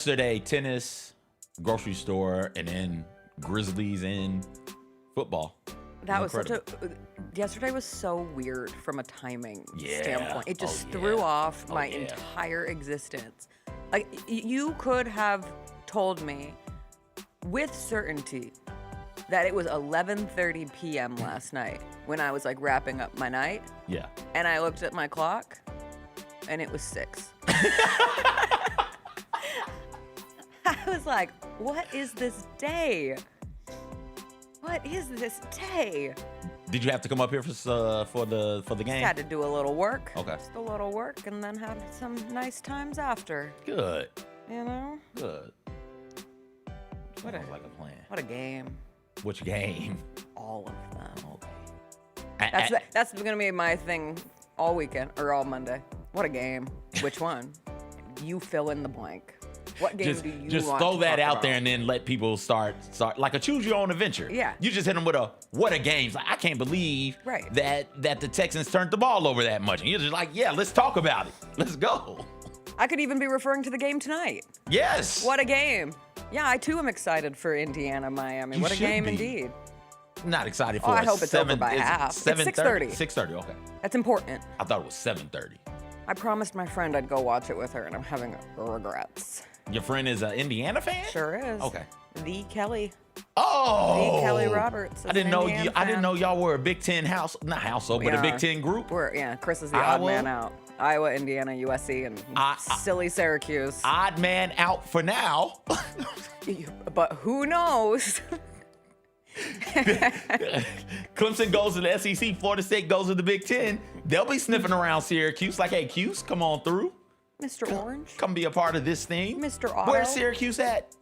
Yesterday, tennis, grocery store, and then Grizzlies and football. That was yesterday was so weird from a timing standpoint. It just threw off my entire existence. Like, you could have told me with certainty that it was 11:30 p.m. last night when I was like wrapping up my night. Yeah. And I looked at my clock and it was 6. I was like, what is this day? What is this day? Did you have to come up here for the game? Just had to do a little work. Okay. Just a little work, and then had some nice times after. Good. You know? Good. What Sounds like a plan. What a game. Which game? All of them. Okay. That's gonna be my thing all weekend or all Monday. What a game. Which one? You fill in the blank. What game do you want Just throw to that talk out about? there and then let people start like a choose your own adventure. Yeah. You just hit them with a what a game. Like, I can't believe that the Texans turned the ball over that much. And you're just like, yeah, let's talk about it. Let's go. I could even be referring to the game tonight. Yes. What a game. Yeah, I too am excited for Indiana, Miami. You what a should game be. indeed. Not excited for I hope it's over by half. It's 6:30. 6:30, okay. That's important. I thought it was 7:30. I promised my friend I'd go watch it with her, and I'm having regrets. Your friend is an Indiana fan? Sure is. Okay. The Kelly. Oh. The Kelly Roberts. I didn't know y'all were a Big Ten but a Big Ten group. Chris is the odd man out. Iowa, Indiana, USC, and silly Syracuse. Odd man out for now. But who knows? Clemson goes to the SEC, Florida State goes to the Big Ten. They'll be sniffing around Syracuse like, hey, Cuse, come on through. Mr. Orange. Come be a part of this thing. Mr. Otto. Where's Syracuse at?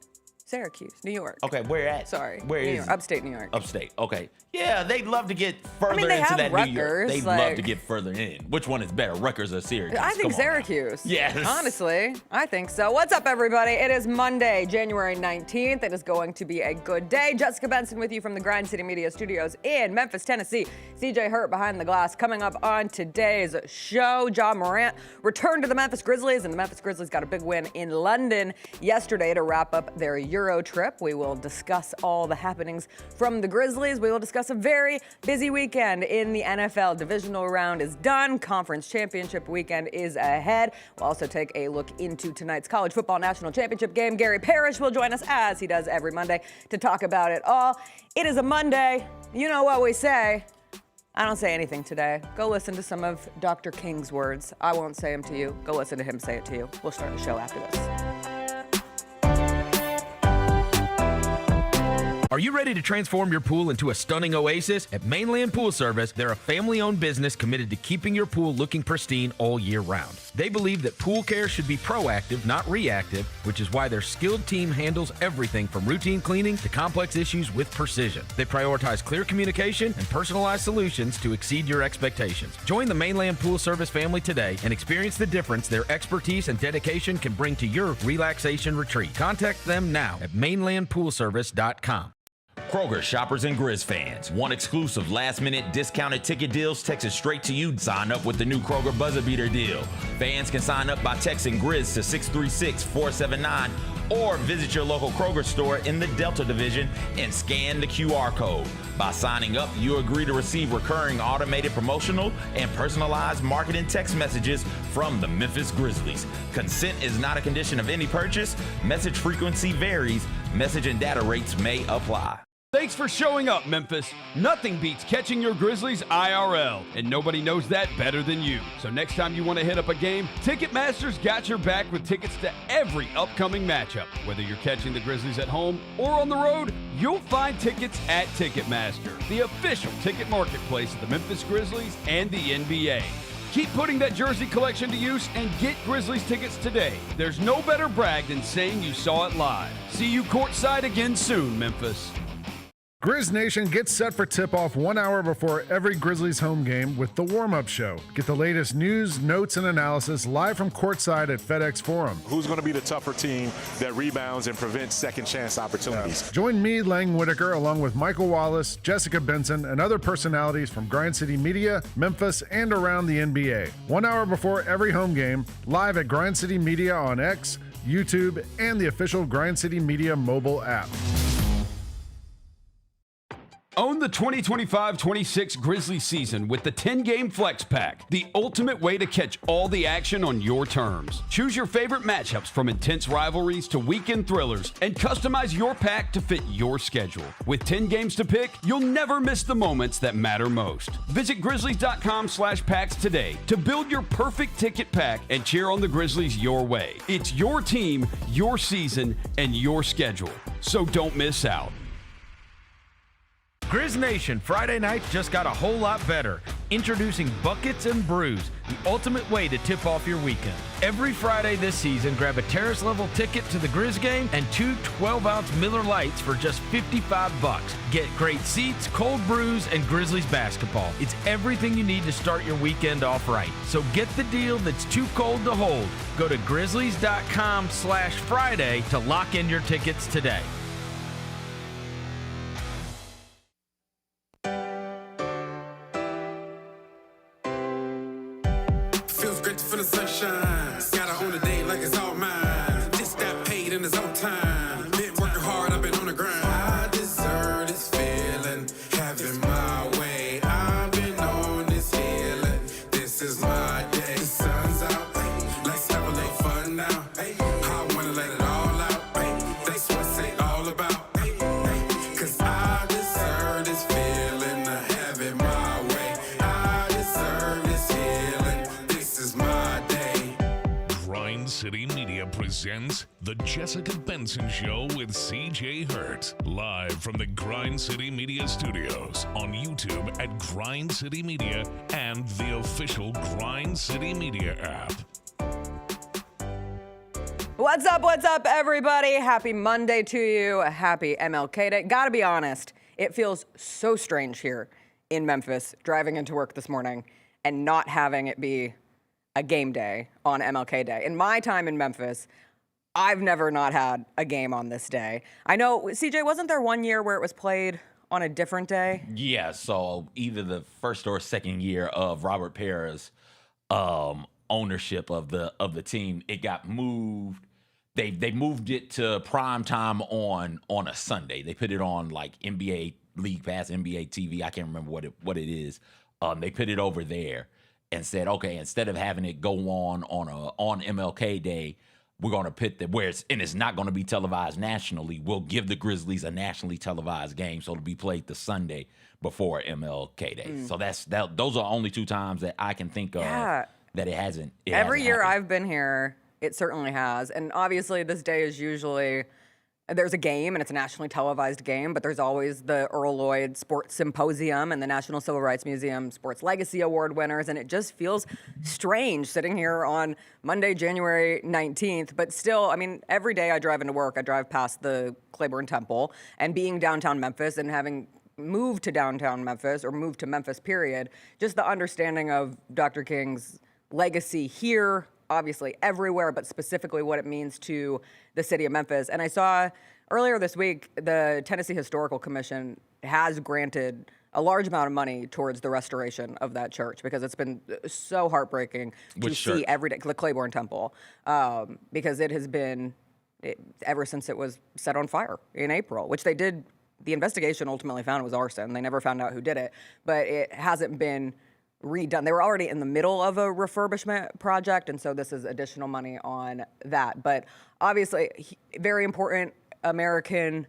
Syracuse, New York. Okay, where at? Sorry. Where New is York. it? Upstate New York. Upstate, okay. Yeah, they'd love to get further they into have that Rutgers, New York. They'd like- love to get further in. Which one is better, Rutgers or Syracuse? I think Come on now. Syracuse. Yes. Honestly, I think so. What's up, everybody? It is Monday, January 19th. It is going to be a good day. Jessica Benson with you from the Grind City Media Studios in Memphis, Tennessee. CJ Hurt behind the glass. Coming up on today's show, Morant returned to the Memphis Grizzlies, and the Memphis Grizzlies got a big win in London yesterday to wrap up their Euro trip. We will discuss all the happenings from the Grizzlies. We will discuss a very busy weekend in the NFL. Divisional round is done. Conference championship weekend is ahead. We'll also take a look into tonight's college football national championship game. Gary Parrish will join us as he does every Monday to talk about it all. It is a Monday. You know what we say. I don't say anything today. Go listen to some of Dr. King's words. I won't say them to you. Go listen to him say it to you. We'll start the show after this. Are you ready to transform your pool into a stunning oasis? At Mainland Pool Service, they're a family-owned business committed to keeping your pool looking pristine all year round. They believe that pool care should be proactive, not reactive, which is why their skilled team handles everything from routine cleaning to complex issues with precision. They prioritize clear communication and personalized solutions to exceed your expectations. Join the Mainland Pool Service family today and experience the difference their expertise and dedication can bring to your relaxation retreat. Contact them now at mainlandpoolservice.com. Kroger shoppers and Grizz fans. Want exclusive last-minute discounted ticket deals texted straight to you? Sign up with the new Kroger Buzzer Beater deal. Fans can sign up by texting Grizz to 636-479 or visit your local Kroger store in the Delta Division and scan the QR code. By signing up, you agree to receive recurring automated promotional and personalized marketing text messages from the Memphis Grizzlies. Consent is not a condition of any purchase. Message frequency varies. Message and data rates may apply. Thanks for showing up, Memphis. Nothing beats catching your Grizzlies IRL, and nobody knows that better than you. So next time you want to hit up a game, Ticketmaster's got your back with tickets to every upcoming matchup. Whether you're catching the Grizzlies at home or on the road, you'll find tickets at Ticketmaster, the official ticket marketplace of the Memphis Grizzlies and the NBA. Keep putting that jersey collection to use and get Grizzlies tickets today. There's no better brag than saying you saw it live. See you courtside again soon, Memphis. Grizz Nation gets set for tip-off 1 hour before every Grizzlies home game with the warm-up show. Get the latest news, notes, and analysis live from courtside at FedEx Forum. Who's going to be the tougher team that rebounds and prevents second-chance opportunities? Join me, Lang Whitaker, along with Michael Wallace, Jessica Benson, and other personalities from Grind City Media, Memphis, and around the NBA. 1 hour before every home game, live at Grind City Media on X, YouTube, and the official Grind City Media mobile app. Own the 2025-26 Grizzlies season with the 10-game Flex Pack, the ultimate way to catch all the action on your terms. Choose your favorite matchups from intense rivalries to weekend thrillers and customize your pack to fit your schedule. With 10 games to pick, you'll never miss the moments that matter most. Visit Grizzlies.com/packs today to build your perfect ticket pack and cheer on the Grizzlies your way. It's your team, your season, and your schedule. So don't miss out. Grizz Nation, Friday night just got a whole lot better. Introducing Buckets and Brews, the ultimate way to tip off your weekend. Every Friday this season, grab a terrace-level ticket to the Grizz game and 2 12-ounce Miller Lights for just $55. Get great seats, cold brews, and Grizzlies basketball. It's everything you need to start your weekend off right. So get the deal that's too cold to hold. Go to Grizzlies.com/Friday to lock in your tickets today. Feels great to feel the sunshine. Gotta own the day like it's all mine. Just got paid in his own time. Been working hard, I've been on the grind. I deserve this feeling, having my way. I've been on this healing. This is my day. The sun's out, let's have a little fun now. I wanna let it all out. That's what it's all about. Cause I deserve this feeling, having my way. I deserve this healing. This is my day. Grind City Media presents The Jessica Benson Show with CJ Hurt. Live from the Grind City Media Studios on YouTube at Grind City Media and the official Grind City Media app. What's up, everybody? Happy Monday to you. Happy MLK Day. Gotta be honest, it feels so strange here in Memphis, driving into work this morning and not having it be a game day on MLK Day. In my time in Memphis, I've never not had a game on this day. I know, CJ, wasn't there one year where it was played on a different day? Yeah, so either the first or second year of Robert Parrish ownership of the team, it got moved. They moved it to prime time on a Sunday. They put it on like NBA League Pass, NBA TV. I can't remember what it is. They put it over there and said, okay, instead of having it go on MLK Day, we're going to put it's not going to be televised nationally. We'll give the Grizzlies a nationally televised game, so it'll be played the Sunday before MLK Day. So those are only two times that I can think of that it hasn't. Every year happened. I've been here, it certainly has. And obviously this day is usually, there's a game and it's a nationally televised game, but there's always the Earl Lloyd Sports Symposium and the National Civil Rights Museum Sports Legacy Award winners. And it just feels strange sitting here on Monday, January 19th. But still, I mean, every day I drive into work, I drive past the Claiborne Temple, and being downtown Memphis and having moved to downtown Memphis, or moved to Memphis, period, just the understanding of Dr. King's legacy here, obviously everywhere, but specifically what it means to the city of Memphis. And I saw earlier this week, the Tennessee Historical Commission has granted a large amount of money towards the restoration of that church, because it's been so heartbreaking to see every day, the Claiborne Temple, because it has been, ever since it was set on fire in April, which they did, the investigation ultimately found it was arson. They never found out who did it, but it hasn't been redone. They were already in the middle of a refurbishment project, and so this is additional money on that. But obviously, very important American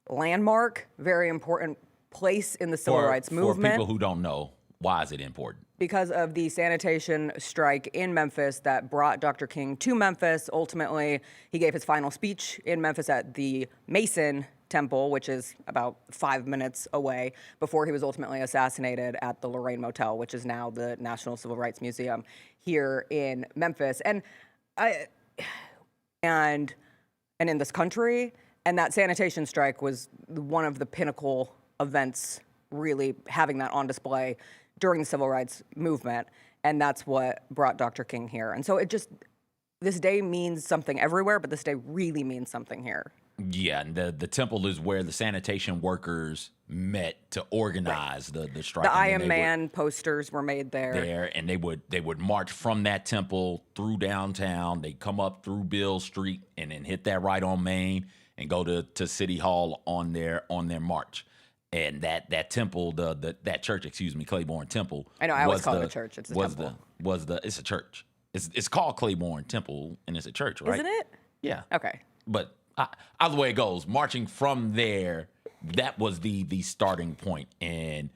landmark, very important place in the civil rights movement. For people who don't know, why is it important? Because of the sanitation strike in Memphis that brought Dr. King to Memphis. Ultimately, he gave his final speech in Memphis at the Mason Temple, which is about 5 minutes away, before he was ultimately assassinated at the Lorraine Motel, which is now the National Civil Rights Museum here in Memphis. And in this country, and that sanitation strike was one of the pinnacle events, really having that on display during the civil rights movement, and that's what brought Dr. King here. And so this day means something everywhere, but this day really means something here. Yeah, and the temple is where the sanitation workers met to organize the strike. The I Am Man posters were made there. And they would march from that temple through downtown. They'd come up through Bill Street and then hit that right on Main and go to City Hall on their march. And that temple, that church, Claiborne Temple. I know, I always call it a church. It's a temple. It's a church. It's called Claiborne Temple, and it's a church, right? Isn't it? Yeah. Okay. But either way it goes, marching from there, that was the starting point. And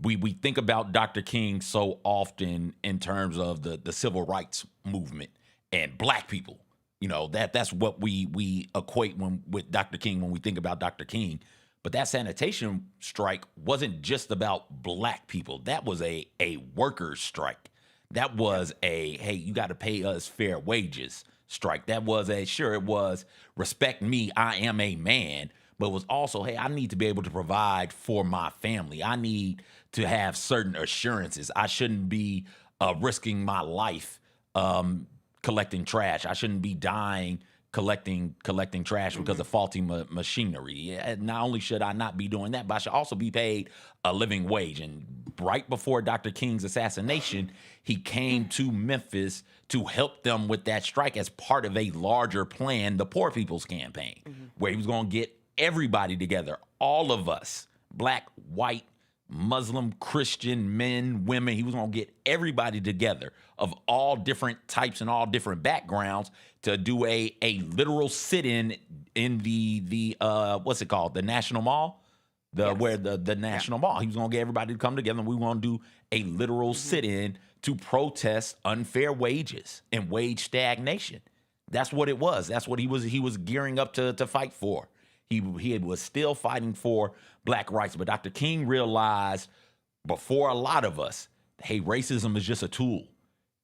we think about Dr. King so often in terms of the civil rights movement and black people. You know, that's what we equate with Dr. King when we think about Dr. King. But that sanitation strike wasn't just about black people. That was a workers' strike. That was hey, you got to pay us fair wages strike. That was it was respect me, I am a man, but it was also, hey, I need to be able to provide for my family. I need to have certain assurances. I shouldn't be risking my life collecting trash. I shouldn't be dying collecting trash because of faulty machinery. Not only should I not be doing that, but I should also be paid a living wage. And right before Dr. King's assassination, he came to Memphis to help them with that strike as part of a larger plan, the Poor People's Campaign, where he was going to get everybody together, all of us, black, white, Muslim, Christian, men, women. He was going to get everybody together of all different types and all different backgrounds to do a literal sit-in in the what's it called? The National Mall? The National Mall. He was going to get everybody to come together, and we were going to do a literal sit-in to protest unfair wages and wage stagnation. That's what it was. That's what he was gearing up to fight for. He was still fighting for black rights, but Dr. King realized before a lot of us, hey, racism is just a tool.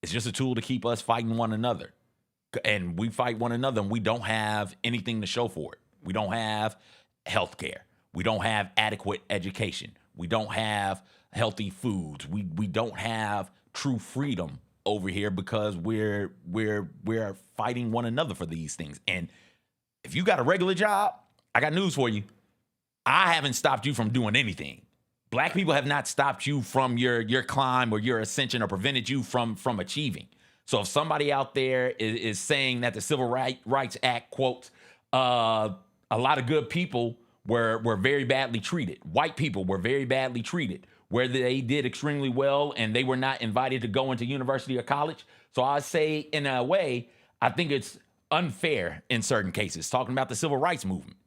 It's just a tool to keep us fighting one another. And we fight one another, and we don't have anything to show for it. We don't have health care. We don't have adequate education. We don't have healthy foods. We don't have true freedom over here because we're fighting one another for these things. And if you got a regular job, I got news for you. I haven't stopped you from doing anything. Black people have not stopped you from your climb or your ascension or prevented you from achieving. So if somebody out there is saying that the Civil Rights Act, quotes, a lot of good people were very badly treated. White people were very badly treated, where they did extremely well and they were not invited to go into university or college. So I say, in a way, I think it's unfair in certain cases, talking about the civil rights movement.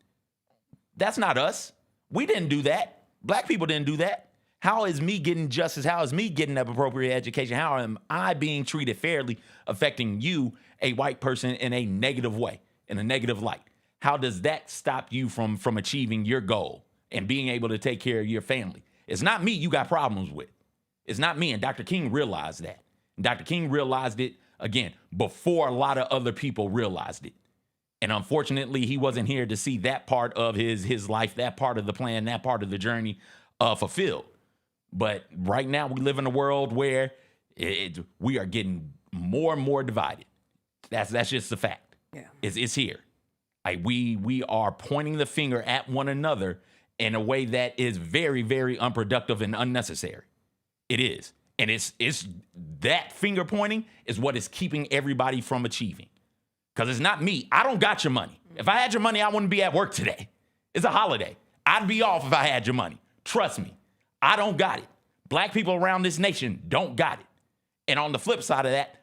That's not us. We didn't do that. Black people didn't do that. How is me getting justice? How is me getting that appropriate education? How am I being treated fairly affecting you, a white person, in a negative way, in a negative light? How does that stop you from achieving your goal and being able to take care of your family? It's not me you got problems with. It's not me. And Dr. King realized that. And Dr. King realized it, again, before a lot of other people realized it. And unfortunately, he wasn't here to see that part of his life, that part of the plan, that part of the journey fulfilled. But right now, we live in a world where we are getting more and more divided. That's just the fact. Yeah. It's here. We are pointing the finger at one another in a way that is very, very unproductive and unnecessary. It is. And it's that finger pointing is what is keeping everybody from achieving. Because it's not me. I don't got your money. If I had your money, I wouldn't be at work today. It's a holiday. I'd be off if I had your money. Trust me. I don't got it. Black people around this nation don't got it. And on the flip side of that,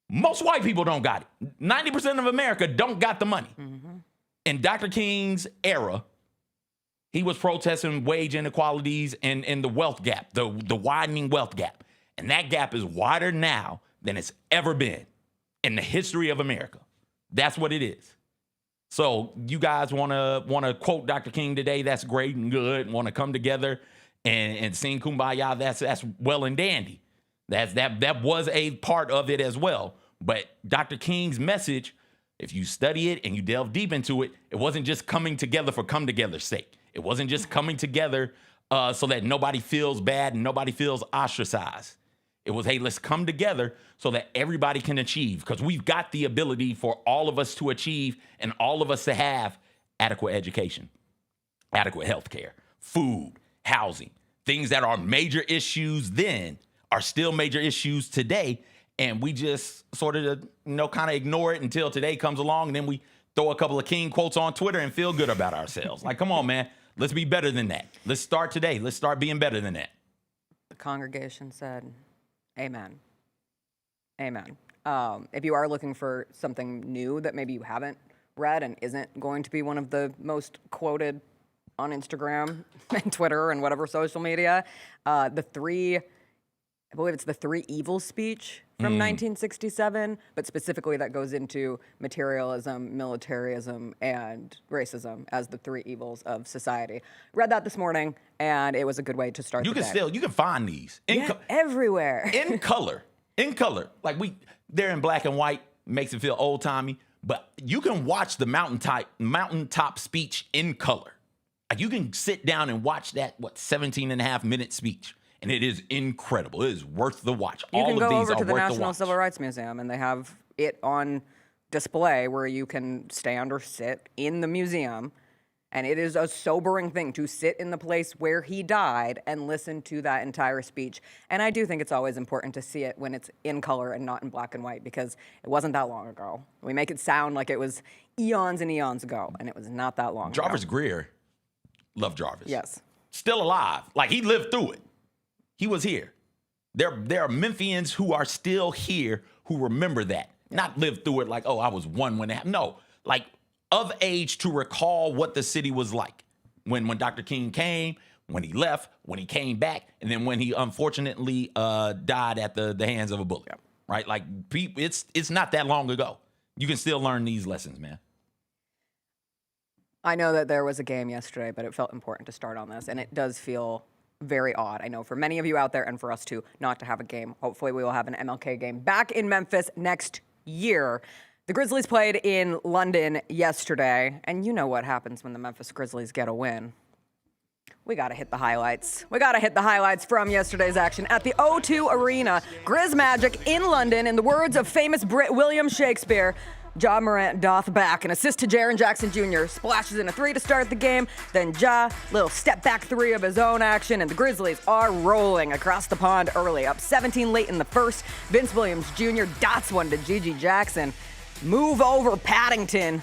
most white people don't got it. 90% of America don't got the money. Mm-hmm. In Dr. King's era, he was protesting wage inequalities and the wealth gap, the widening wealth gap. And that gap is wider now than it's ever been in the history of America. That's what it is. So you guys want to quote Dr. King today? That's great and good. Want to come together and sing Kumbaya? That's well and dandy. That was a part of it as well. But Dr. King's message, if you study it and you delve deep into it, it wasn't just coming together for come together's sake. It wasn't just coming together so that nobody feels bad and nobody feels ostracized. It was, hey, let's come together so that everybody can achieve, because we've got the ability for all of us to achieve and all of us to have adequate education, adequate health care, food, housing, things that are major issues then are still major issues today. And we just sort of, kind of ignore it until today comes along. And then we throw a couple of King quotes on Twitter and feel good about ourselves. Like, come on, man. Let's be better than that. Let's start today. Let's start being better than that. The congregation said, amen. Amen. If you are looking for something new that maybe you haven't read and isn't going to be one of the most quoted on Instagram and Twitter and whatever social media, I believe it's the Three Evils speech from 1967, but specifically that goes into materialism, militarism, and racism as the three evils of society. Read that this morning, and it was a good way to start the day. You can find these. Everywhere. In color. Like they're in black and white, makes it feel old timey, but you can watch the mountaintop speech in color. Like you can sit down and watch that, 17.5-minute speech. And it is incredible. It is worth the watch. You All can of go these over are to the worth the National watch. Civil Rights Museum, and they have it on display where you can stand or sit in the museum. And it is a sobering thing to sit in the place where he died and listen to that entire speech. And I do think it's always important to see it when it's in color and not in black and white, because it wasn't that long ago. We make it sound like it was eons and eons ago, and it was not that long Jarvis ago. Greer, love Jarvis. Yes. Still alive. Like he lived through it. He was here. There are Memphians who are still here who remember that. Not live through it like, oh, I was one when it happened. No, like of age to recall what the city was like when Dr. King came, when he left, when he came back, and then when he unfortunately died at the hands of a bullet. Yep. Right? Like it's not that long ago. You can still learn these lessons, man. I know that there was a game yesterday, but it felt important to start on this, and it does feel very odd. I know for many of you out there and for us too, not to have a game. Hopefully we will have an MLK game back in Memphis next year. The Grizzlies played in London yesterday, and you know what happens when the Memphis Grizzlies get a win. We got to hit the highlights. We got to hit the highlights from yesterday's action at the O2 Arena. Grizz Magic in London, in the words of famous Brit William Shakespeare, Ja Morant doth back. An assist to Jaren Jackson Jr. Splashes in a three to start the game. Then Ja, little step back three of his own action, and the Grizzlies are rolling across the pond early. Up 17 late in the first. Vince Williams Jr. dots one to Gigi Jackson. Move over Paddington.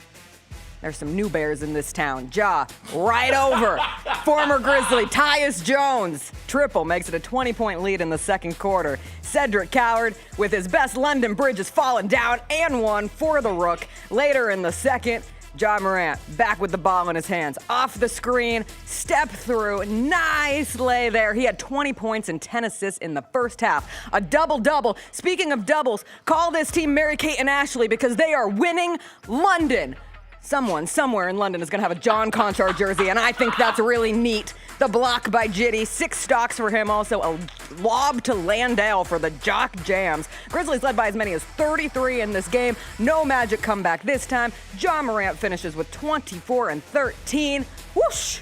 There's some new bears in this town. Ja, right over. Former Grizzly Tyus Jones. Triple makes it a 20-point lead in the second quarter. Cedric Coward, with his best London Bridge, has fallen down and one for the Rook. Later in the second, Ja Morant back with the ball in his hands. Off the screen, step through, nice lay there. He had 20 points and 10 assists in the first half. A double-double. Speaking of doubles, call this team Mary-Kate and Ashley because they are winning London. Someone somewhere in London is going to have a John Conchar jersey, and I think that's really neat. The block by Jitty, 6 stocks for him, also a lob to Landale for the Jock Jams. Grizzlies led by as many as 33 in this game. No Magic comeback this time. Ja Morant finishes with 24 and 13. Whoosh!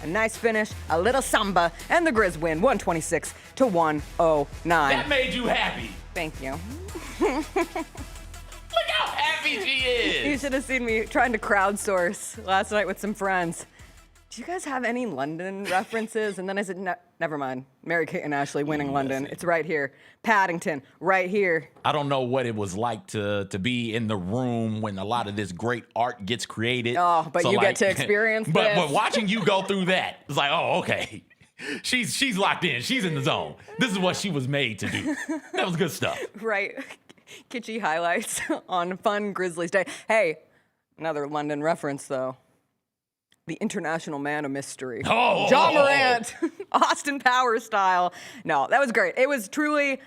A nice finish, a little samba, and the Grizz win 126 to 109. That made you happy. Thank you. Look how happy she is. You should have seen me trying to crowdsource last night with some friends. Do you guys have any London references? And then I said, never mind. Mary-Kate and Ashley winning London. It's right here. Paddington, right here. I don't know what it was like to be in the room when a lot of this great art gets created. Oh, but you get to experience this. But watching you go through that, it's like, oh, okay. She's locked in. She's in the zone. This is what she was made to do. That was good stuff. Right. Kitschy highlights on Fun Grizzlies Day. Hey, another London reference, though. The International Man of Mystery. Oh! Ja Morant, Austin Powers style. No, that was great. It was truly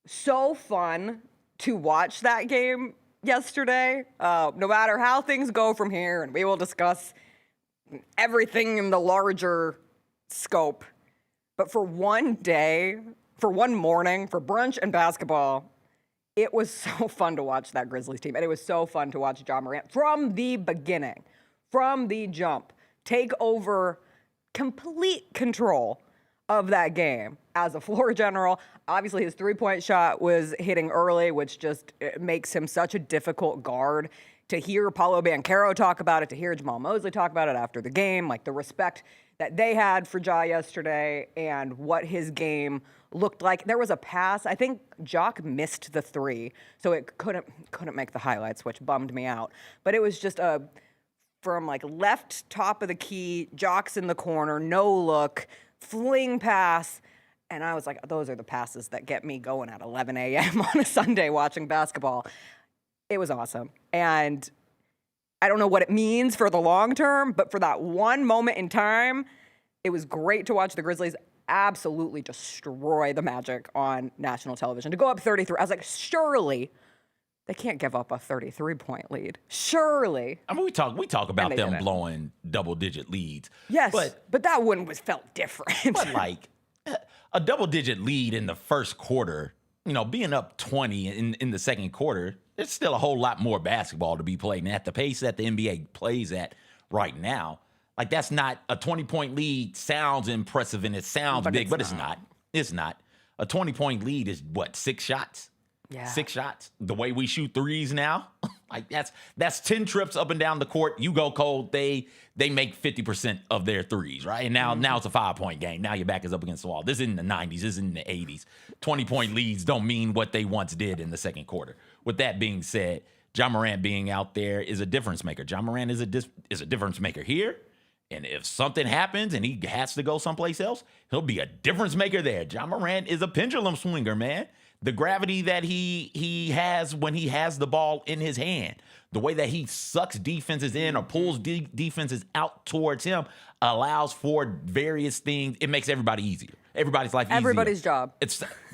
so fun to watch that game yesterday. No matter how things go from here, and we will discuss everything in the larger scope. But for one day, for one morning, for brunch and basketball, it was so fun to watch that Grizzlies team. And it was so fun to watch Ja Morant from the beginning, from the jump, take over complete control of that game as a floor general. Obviously, his three-point shot was hitting early, which just makes him such a difficult guard to hear Paolo Banchero talk about it, to hear Jamal Mosley talk about it after the game, like the respect that they had for Ja yesterday and what his game looked like. There was a pass. I think Jock missed the 3, so it couldn't make the highlights, which bummed me out. But it was just from like left top of the key, Jock's in the corner, no look, fling pass. And I was like, those are the passes that get me going at 11 a.m. on a Sunday watching basketball. It was awesome. And I don't know what it means for the long term, but for that one moment in time, it was great to watch the Grizzlies absolutely destroy the Magic on national television. To go up 33, I was like, surely they can't give up a 33-point lead. Surely. I mean, we talk about them blowing double-digit leads. Yes, but that one felt different. But like a double-digit lead in the first quarter, being up 20 in the second quarter, there's still a whole lot more basketball to be played. And at the pace that the NBA plays at right now, like that's not a 20-point lead sounds impressive and it sounds big, but it's not. It's not. A 20-point lead is what, 6 shots? Yeah. 6 shots. The way we shoot threes now, like that's 10 trips up and down the court. You go cold, they make 50% of their threes, right? And now it's a 5-point game. Now your back is up against the wall. This is in the 90s. This is in the 80s. 20-point leads don't mean what they once did in the second quarter. With that being said, Ja Morant being out there is a difference maker. Ja Morant is a difference maker here. And if something happens and he has to go someplace else, he'll be a difference maker there. Ja Morant is a pendulum swinger, man. The gravity that he has when he has the ball in his hand, the way that he sucks defenses in or pulls defenses out towards him allows for various things. It makes everybody easier. Everybody's life easier. Everybody's job.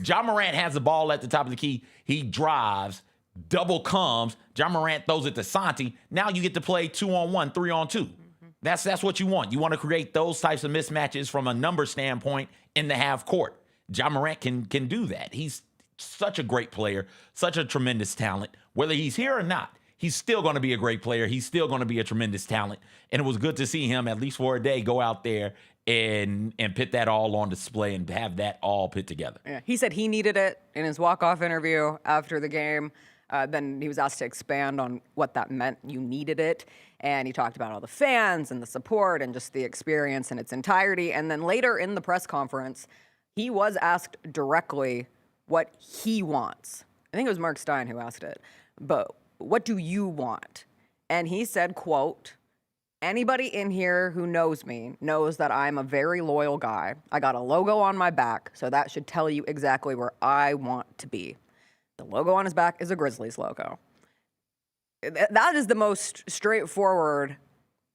Ja Morant has the ball at the top of the key. He drives, double comes. Ja Morant throws it to Santi. Now you get to play 2-on-1, 3-on-2. That's what you want. You want to create those types of mismatches from a number standpoint in the half court. Ja Morant can do that. He's such a great player, such a tremendous talent. Whether he's here or not, he's still going to be a great player. He's still going to be a tremendous talent. And it was good to see him, at least for a day, go out there and put that all on display and have that all put together. Yeah. He said he needed it in his walk-off interview after the game. Then he was asked to expand on what that meant. You needed it. And he talked about all the fans and the support and just the experience in its entirety. And then later in the press conference, he was asked directly what he wants. I think it was Mark Stein who asked it. But what do you want? And he said, quote, anybody in here who knows me knows that I'm a very loyal guy. I got a logo on my back, so that should tell you exactly where I want to be. The logo on his back is a Grizzlies logo. That is the most straightforward,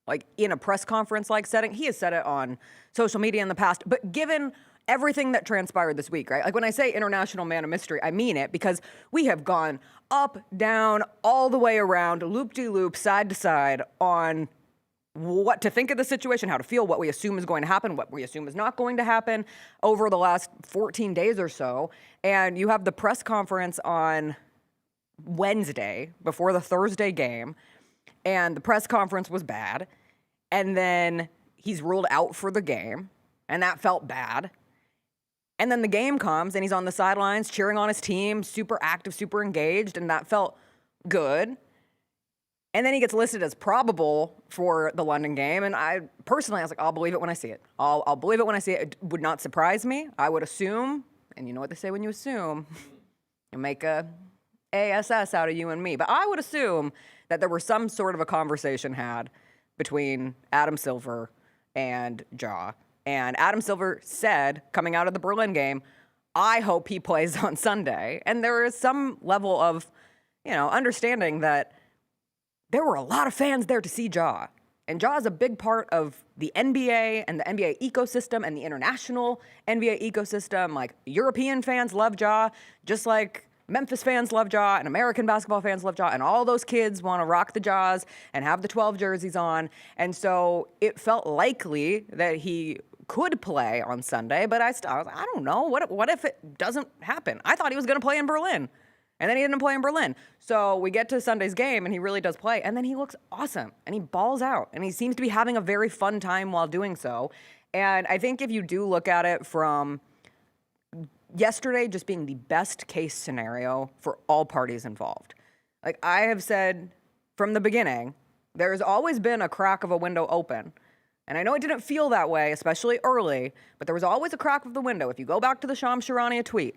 like in a press conference like setting. He has said it on social media in the past, but given everything that transpired this week, right? Like when I say international man of mystery, I mean it because we have gone up, down, all the way around, loop-de-loop, side to side on what to think of the situation, how to feel, what we assume is going to happen, what we assume is not going to happen over the last 14 days or so. And you have the press conference on Wednesday before the Thursday game, and the press conference was bad. And then he's ruled out for the game, and that felt bad. And then the game comes, and he's on the sidelines cheering on his team, super active, super engaged, and that felt good. And then he gets listed as probable for the London game, and I was like, I'll believe it when I see it. I'll believe it when I see it. It would not surprise me. I would assume, and you know what they say when you assume, you make a ASS out of you and me. But I would assume that there was some sort of a conversation had between Adam Silver and Ja. And Adam Silver said, coming out of the Berlin game, I hope he plays on Sunday. And there is some level of, understanding that there were a lot of fans there to see Ja. And Ja is a big part of the NBA and the NBA ecosystem and the international NBA ecosystem. Like, European fans love Ja, just like Memphis fans love Ja and American basketball fans love Ja, and all those kids want to rock the Jaws and have the 12 jerseys on. And so it felt likely that he could play on Sunday, but I don't know. What if it doesn't happen? I thought he was going to play in Berlin, and then he didn't play in Berlin. So we get to Sunday's game, and he really does play, and then he looks awesome, and he balls out, and he seems to be having a very fun time while doing so. And I think if you do look at it from yesterday just being the best case scenario for all parties involved. Like I have said from the beginning, there's always been a crack of a window open. And I know it didn't feel that way, especially early, but there was always a crack of the window. If you go back to the Shams Charania tweet,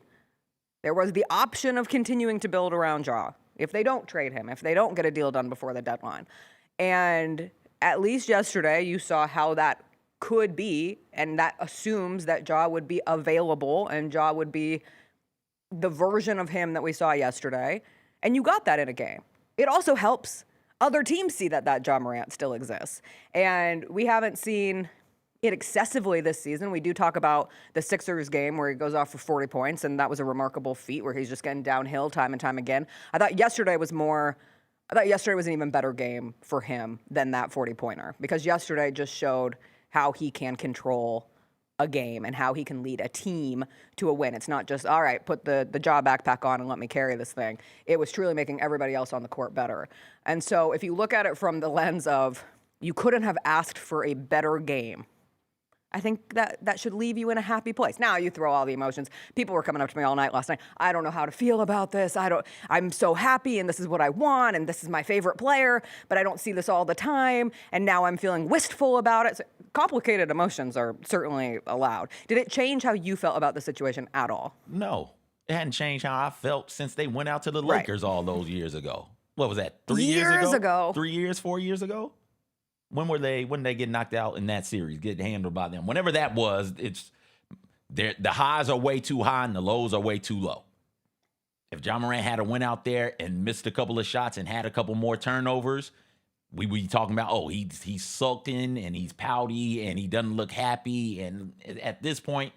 there was the option of continuing to build around Ja if they don't trade him, if they don't get a deal done before the deadline. And at least yesterday, you saw how that could be, and that assumes that Ja would be available and Ja would be the version of him that we saw yesterday. And you got that in a game. It also helps other teams see that Ja Morant still exists. And we haven't seen it excessively this season. We do talk about the Sixers game where he goes off for 40 points, and that was a remarkable feat where he's just getting downhill time and time again. I thought yesterday was an even better game for him than that 40-pointer, because yesterday just showed how he can control a game and how he can lead a team to a win. It's not just, all right, put the Ja backpack on and let me carry this thing. It was truly making everybody else on the court better. And so if you look at it from the lens of you couldn't have asked for a better game, I think that should leave you in a happy place. Now you throw all the emotions. People were coming up to me all night last night. I don't know how to feel about this. I'm so happy, and this is what I want, and this is my favorite player, but I don't see this all the time, and now I'm feeling wistful about it. So complicated emotions are certainly allowed. Did it change how you felt about the situation at all? No, it hadn't changed how I felt since they went out to the Lakers all those years ago. What was that? 3 years ago? 3 years, 4 years ago? When did they get knocked out in that series, get handled by them? Whenever that was, the highs are way too high and the lows are way too low. If Ja Morant had went out there and missed a couple of shots and had a couple more turnovers, we would be talking about, oh, he's sulking and he's pouty and he doesn't look happy. And at this point,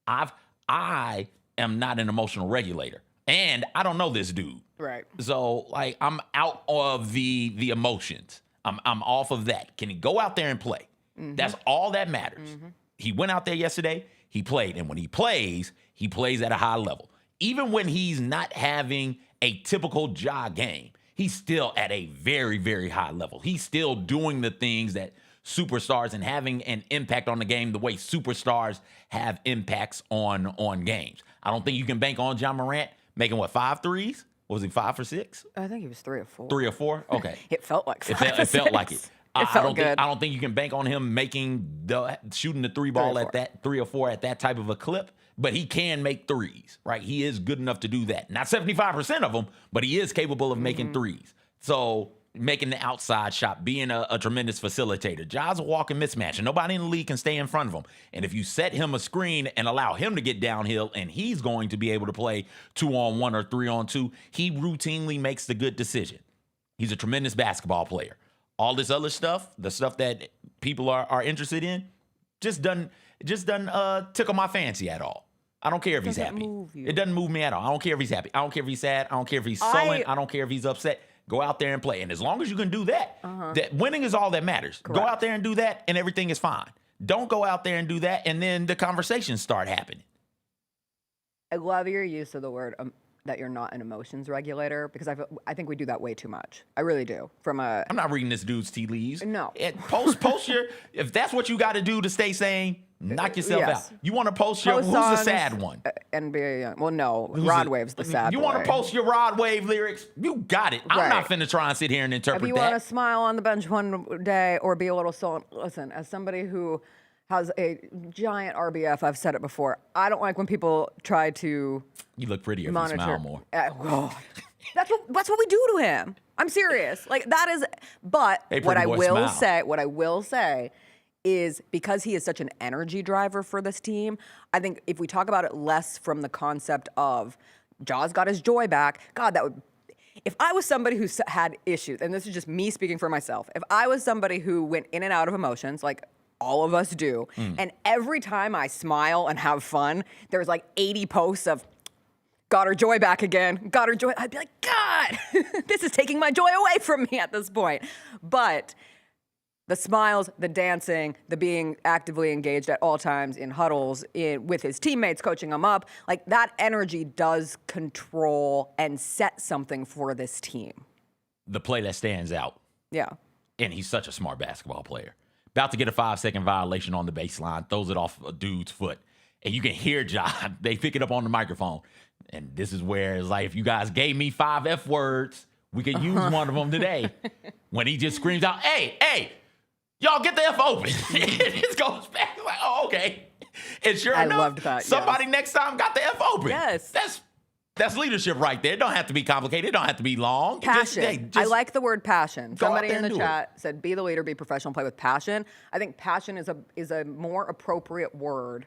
I am not an emotional regulator. And I don't know this dude. Right. So, I'm out of the emotions. I'm off of that. Can he go out there and play? Mm-hmm. That's all that matters. Mm-hmm. He went out there yesterday. He played. And when he plays at a high level. Even when he's not having a typical Ja game, he's still at a very, very high level. He's still doing the things that superstars and having an impact on the game the way superstars have impacts on games. I don't think you can bank on Ja Morant making, 5 threes? Was he 5 for 6? I think he was 3 or 4. 3 or 4? Okay. It felt like 5 It felt like it. I don't think you can bank on him shooting the 3 ball at that 3 or 4 at that type of a clip, but he can make threes, right? He is good enough to do that. Not 75% of them, but he is capable of making threes. So making the outside shot, being a tremendous facilitator. Ja's a walking mismatch, and nobody in the league can stay in front of him. And if you set him a screen and allow him to get downhill, and he's going to be able to play 2-on-1 or 3-on-2, he routinely makes the good decision. He's a tremendous basketball player. All this other stuff, the stuff that people are interested in, just doesn't tickle my fancy at all. I don't care if he's happy. It doesn't move me at all. I don't care if he's happy. I don't care if he's sad. I don't care if he's sullen. I don't care if he's upset. Go out there and play. And as long as you can do that, that winning is all that matters. Correct. Go out there and do that, and everything is fine. Don't go out there and do that, and then the conversations start happening. I love your use of the word that you're not an emotions regulator, because I think we do that way too much. I really do. I'm not reading this dude's tea leaves. No. Post your, if that's what you got to do to stay sane, knock yourself out. You want to post your, who's the sad one? NBA, well, no, Rod Wave's the sad You want to post your Rod Wave lyrics? You got it. I'm not finna try and sit here and interpret that. If you want to smile on the bench one day or be a little sullen, listen, as somebody who has a giant RBF, I've said it before, I don't like when people try to You look prettier if you smile more. That's what we do to him. I'm serious. That is, but hey, what I will say is, because he is such an energy driver for this team, I think if we talk about it less from the concept of Ja's got his joy back, God, that would, if I was somebody who had issues, and this is just me speaking for myself, if I was somebody who went in and out of emotions, like all of us do, and every time I smile and have fun, there's 80 posts of, got her joy back again, got her joy, I'd be like, God, this is taking my joy away from me at this point. But the smiles, the dancing, the being actively engaged at all times in huddles, with his teammates, coaching them up, that energy does control and set something for this team. The play that stands out. Yeah. And he's such a smart basketball player. About to get a 5-second violation on the baseline, throws it off a dude's foot. And you can hear they pick it up on the microphone. And this is where it's if you guys gave me 5 F words, We could use one of them today when he just screams out, hey, y'all get the F open. It just goes back. Like, oh, okay. And sure enough, loved that, somebody next time got the F open. Yes. That's leadership right there. It don't have to be complicated. It don't have to be long. Passion. I like the word passion. Somebody in the chat it. said, be the leader, be professional, play with passion. I think passion is a more appropriate word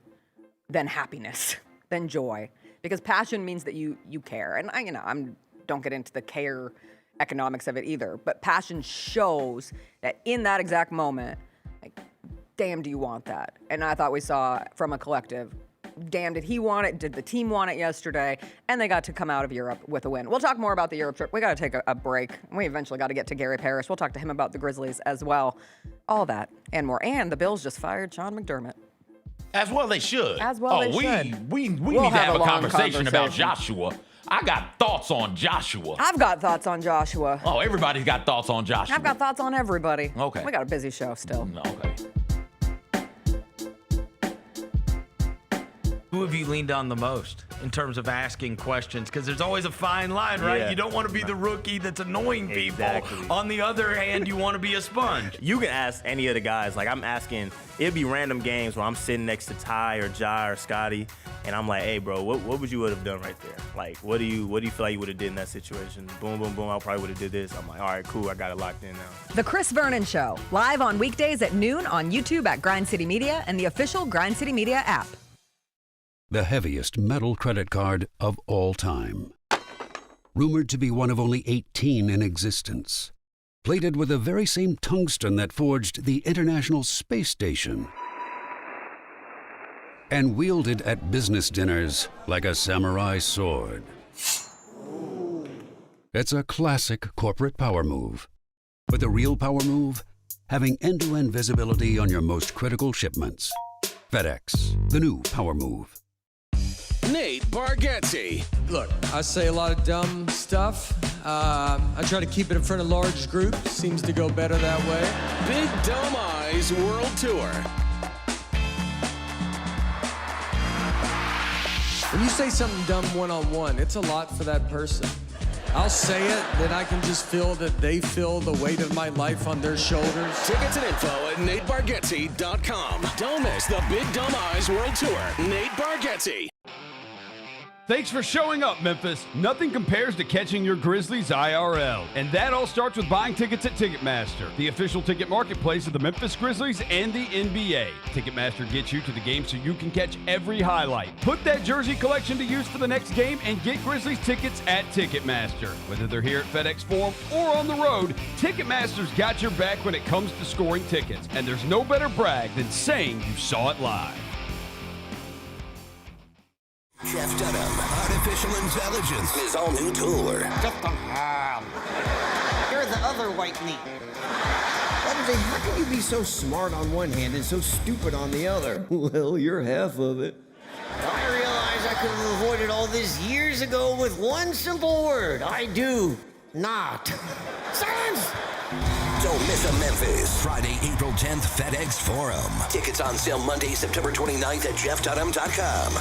than happiness, than joy. Because passion means that you care. And I don't get into the care economics of it either. But passion shows that in that exact moment, like, damn, do you want that? And I thought we saw from a collective, damn, did he want it? Did the team want it yesterday? And they got to come out of Europe with a win. We'll talk more about the Europe trip. We got to take a break. We eventually got to get to Gary Parrish. We'll talk to him about the Grizzlies as well. All that and more. And the Bills just fired Sean McDermott. As well they should. As well they should. We need to have a conversation about Joshua. I got thoughts on Joshua. I've got thoughts on Joshua. Oh, everybody's got thoughts on Joshua. I've got thoughts on everybody. Okay. We got a busy show still. Okay. Who have you leaned on the most in terms of asking questions? Because there's always a fine line, right? Yeah. You don't want to be the rookie that's annoying people. Exactly. On the other hand, you want to be a sponge. You can ask any of the guys. Like, I'm asking, it'd be random games where I'm sitting next to Ty or Jai or Scotty, and I'm like, hey, bro, what would you have done right there? Like, what do you feel like you would have did in that situation? Boom, boom, boom, I probably would have did this. I'm like, all right, cool, I got it locked in now. The Chris Vernon Show, live on weekdays at noon on YouTube at Grind City Media and the official Grind City Media app. The heaviest metal credit card of all time. Rumored to be one of only 18 in existence. Plated with the very same tungsten that forged the International Space Station. And wielded at business dinners like a samurai sword. It's a classic corporate power move. But the real power move? Having end-to-end visibility on your most critical shipments. FedEx, the new power move. Nate Bargatze. Look, I say a lot of dumb stuff. I try to keep it in front of large groups. Seems to go better that way. Big Dumb Eyes World Tour. When you say something dumb one-on-one, it's a lot for that person. I'll say it, then I can just feel that they feel the weight of my life on their shoulders. Tickets and info at NateBargatze.com. Don't miss the Big Dumb Eyes World Tour. Nate Bargatze. Thanks for showing up, Memphis. Nothing compares to catching your Grizzlies IRL. And that all starts with buying tickets at Ticketmaster, the official ticket marketplace of the Memphis Grizzlies and the NBA. Ticketmaster gets you to the game so you can catch every highlight. Put that jersey collection to use for the next game and get Grizzlies tickets at Ticketmaster. Whether they're here at FedEx Forum or on the road, Ticketmaster's got your back when it comes to scoring tickets. And there's no better brag than saying you saw it live. Jeff Dunham, Artificial Intelligence, his all-new tour. You're the other white meat. How can you be so smart on one hand and so stupid on the other? Well, you're half of it. I realize I could have avoided all this years ago with one simple word. I do not. Silence! Don't miss a Memphis. Friday, April 10th, FedEx Forum. Tickets on sale Monday, September 29th at JeffDunham.com.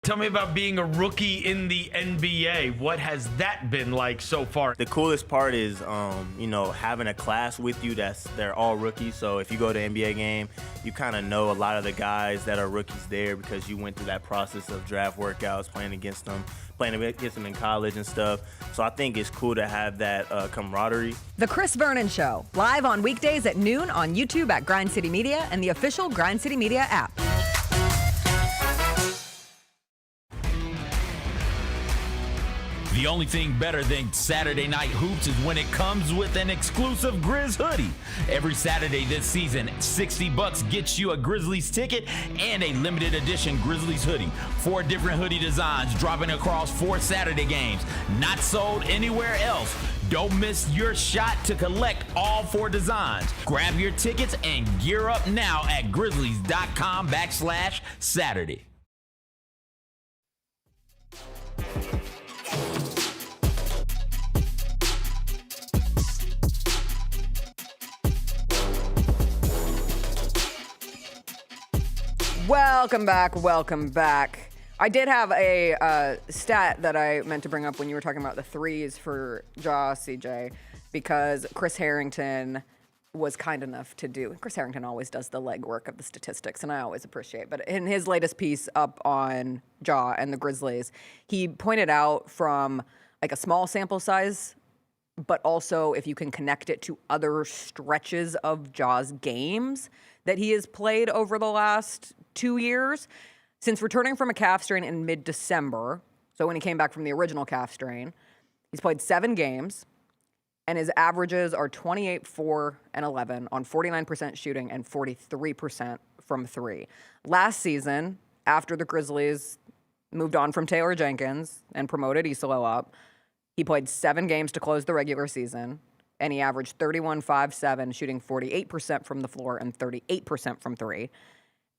Tell me about being a rookie in the NBA. What has that been like so far? The coolest part is, having a class with you they're all rookies. So if you go to an NBA game, you kind of know a lot of the guys that are rookies there because you went through that process of draft workouts, playing against them in college and stuff. So I think it's cool to have that camaraderie. The Chris Vernon Show, live on weekdays at noon on YouTube at Grind City Media and the official Grind City Media app. The only thing better than Saturday Night Hoops is when it comes with an exclusive Grizz hoodie. Every Saturday this season, $60 gets you a Grizzlies ticket and a limited edition Grizzlies hoodie. 4 different hoodie designs dropping across 4 Saturday games. Not sold anywhere else. Don't miss your shot to collect all 4 designs. Grab your tickets and gear up now at grizzlies.com/Saturday. Welcome back. I did have a stat that I meant to bring up when you were talking about the threes for Ja, CJ, because Chris Harrington was kind enough to do. Chris Harrington always does the legwork of the statistics, and I always appreciate. But in his latest piece up on Ja and the Grizzlies, he pointed out from like a small sample size, but also if you can connect it to other stretches of Ja's games that he has played over the last 2 years. Since returning from a calf strain in mid-December, so when he came back from the original calf strain, he's played 7 games, and his averages are 28, 4, and 11 on 49% shooting and 43% from 3. Last season, after the Grizzlies moved on from Taylor Jenkins and promoted Isolo up, he played 7 games to close the regular season, and he averaged 31, 5, 7, shooting 48% from the floor and 38% from 3.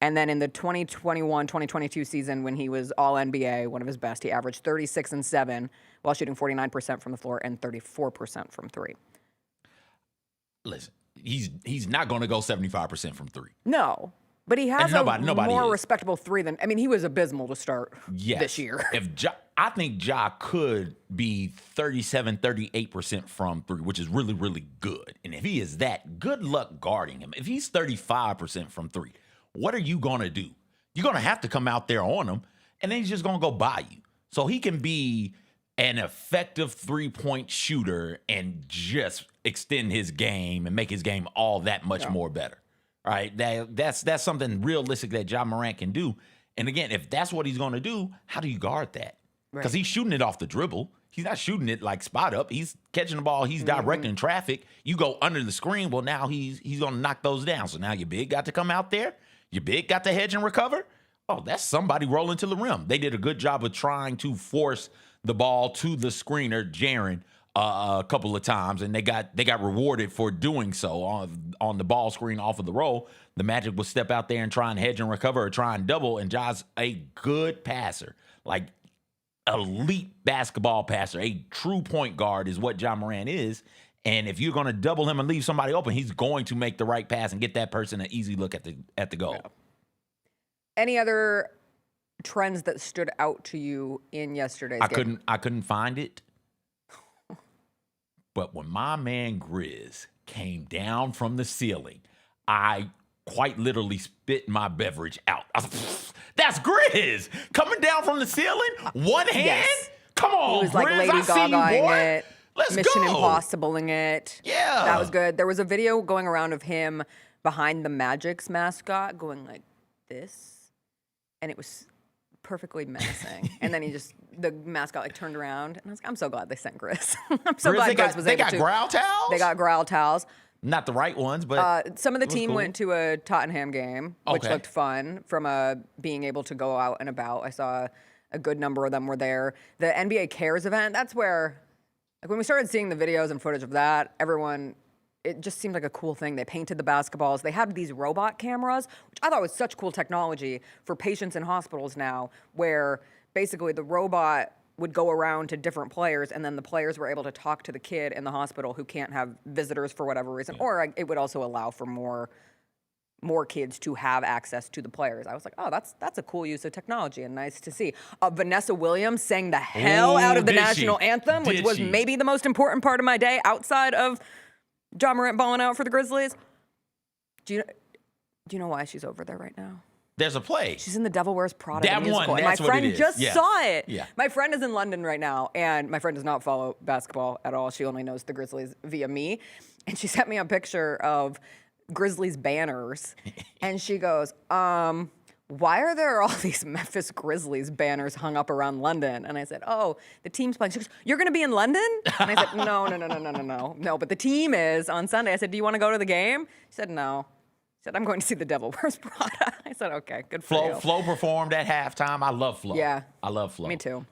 And then in the 2021-2022 season, when he was All-NBA, one of his best, he averaged 36 and 7 while shooting 49% from the floor and 34% from 3. Listen, he's not going to go 75% from 3. No, but he has nobody more is. Respectable 3 than, I mean, he was abysmal to start this year. I think Ja could be 37, 38% from 3, which is really, really good. And if he is that, good luck guarding him. If he's 35% from 3, what are you going to do? You're going to have to come out there on him, and then he's just going to go by you. So he can be an effective 3-point shooter and just extend his game and make his game all that much more better. All right? That's something realistic that Ja Morant can do. And again, if that's what he's going to do, how do you guard that? Because he's shooting it off the dribble. He's not shooting it like spot up. He's catching the ball. He's directing traffic. You go under the screen. Well, now he's going to knock those down. So now your big got to come out there. Your big got to hedge and recover. Oh, that's somebody rolling to the rim. They did a good job of trying to force the ball to the screener, Jaren, a couple of times, and they got rewarded for doing so on the ball screen off of the roll. The Magic would step out there and try and hedge and recover or try and double, and Ja's a good passer, like elite basketball passer, a true point guard is what Ja Morant is. And if you're going to double him and leave somebody open, he's going to make the right pass and get that person an easy look at the goal. Yeah. Any other trends that stood out to you in yesterday's game? I couldn't find it. But when my man Grizz came down from the ceiling, I quite literally spit my beverage out. I was like, that's Grizz coming down from the ceiling, one hand. Yes. Come on, he was Grizz, like Lady Gaga-ing it. Let's Mission go. Impossible-ing it. Yeah. That was good. There was a video going around of him behind the Magic's mascot going like this, and it was perfectly menacing. And then the mascot like turned around, and I was like, I'm so glad they sent Grizz. I'm so glad Grizz was able to. They got growl towels? They got growl towels. Not the right ones, but some of the team cool. went to a Tottenham game, which looked fun from being able to go out and about. I saw a good number of them were there. The NBA Cares event, that's where, like when we started seeing the videos and footage of that, it just seemed like a cool thing. They painted the basketballs. They had these robot cameras, which I thought was such cool technology for patients in hospitals now, where basically the robot would go around to different players, and then the players were able to talk to the kid in the hospital who can't have visitors for whatever reason, or it would also allow for more kids to have access to the players. I was like, oh, that's a cool use of technology and nice to see. Vanessa Williams sang the hell out of the national anthem, which was maybe the most important part of my day outside of Ja Morant balling out for the Grizzlies. Do you know why she's over there right now? There's a play. She's in The Devil Wears Prada, the musical. One, and my friend just saw it. Yeah. My friend is in London right now, and my friend does not follow basketball at all. She only knows the Grizzlies via me. And she sent me a picture of Grizzlies banners, and she goes, why are there all these Memphis Grizzlies banners hung up around London? And I said, oh, the team's playing. She goes, you're going to be in London? And I said, no, but the team is on Sunday. I said, do you want to go to the game? She said, no. She said, I'm going to see The Devil Wears Prada. I said, okay, good for you. Flo performed at halftime. I love Flo. Yeah. I love Flo. Me too.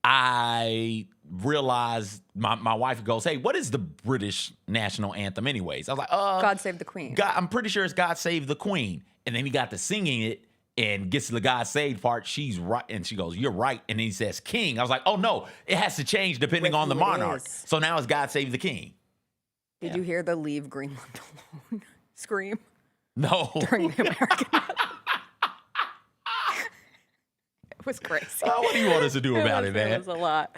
I realized my wife goes, hey, what is the British national anthem anyways? I was like, God Save the Queen. I'm pretty sure it's God Save the Queen. And then he got to singing it and gets to the God Save part. She's right. And she goes, you're right. And then he says King. I was like, oh, no, it has to change depending on the monarch. So now it's God Save the King. Did you hear the Leave Greenland Alone scream? No. During the American It was crazy. What do you want us to do about it, man? It was a lot.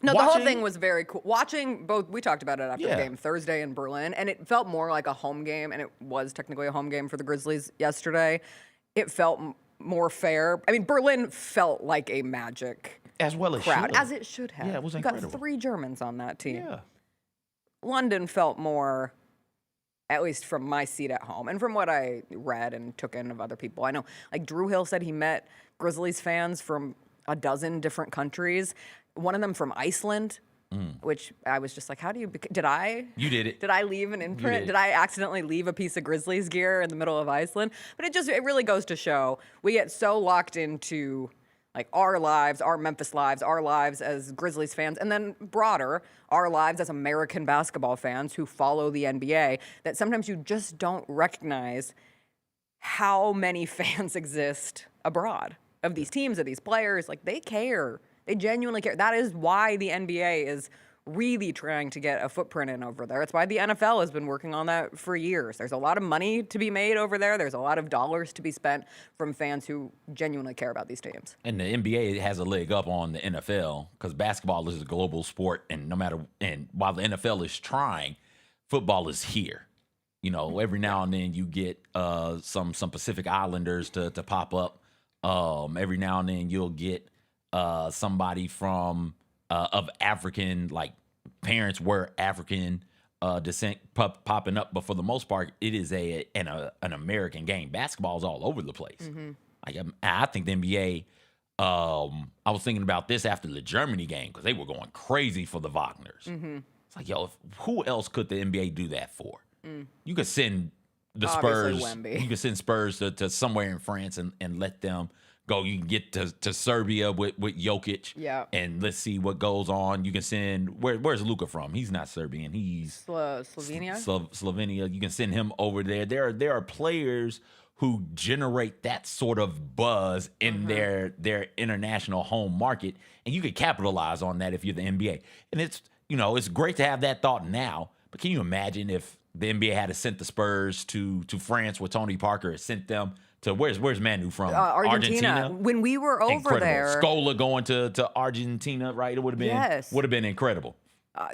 No, the whole thing was very cool. Watching both, we talked about it after the game Thursday in Berlin, and it felt more like a home game, and it was technically a home game for the Grizzlies yesterday. It felt more fair. I mean, Berlin felt like a Magic as well as crowd, as it should have. Yeah, it was you incredible. got 3 Germans on that team. Yeah. London felt more, at least from my seat at home, and from what I read and took in of other people. I know, like Drew Hill said he met Grizzlies fans from a dozen different countries. One of them from Iceland, which I was just like, how do you, did I? You did it. Did I leave an imprint? Did I accidentally leave a piece of Grizzlies gear in the middle of Iceland? But it really goes to show, we get so locked into like our lives, our Memphis lives, our lives as Grizzlies fans, and then broader, our lives as American basketball fans who follow the NBA, that sometimes you just don't recognize how many fans exist abroad of these teams, of these players. Like, they care. They genuinely care. That is why the NBA is really trying to get a footprint in over there. It's why the NFL has been working on that for years. There's a lot of money to be made over there. There's a lot of dollars to be spent from fans who genuinely care about these teams. And the NBA has a leg up on the NFL because basketball is a global sport, and while the NFL is trying, football is here. You know, every now and then you get some Pacific Islanders to pop up. Every now and then you'll get somebody from of African, like parents were African descent popping up, but for the most part, it is an American game. Basketball is all over the place. Mm-hmm. Like I think the NBA. I was thinking about this after the Germany game because they were going crazy for the Wagners. Mm-hmm. It's like, yo, who else could the NBA do that for? You could send the Obviously Spurs. Wemby. You could send Spurs to somewhere in France and let them go. You can get to Serbia with Jokic. Yeah. And let's see what goes on. You can send where's Luka from? He's not Serbian. He's Slovenia. Slovenia. You can send him over there. There are players who generate that sort of buzz in their international home market, and you could capitalize on that if you're the NBA. And it's great to have that thought now. But can you imagine if the NBA had sent the Spurs to France with Tony Parker, sent them to where's Manu from? Argentina. When we were over incredible. there, Scola going to Argentina, right? It would have been incredible.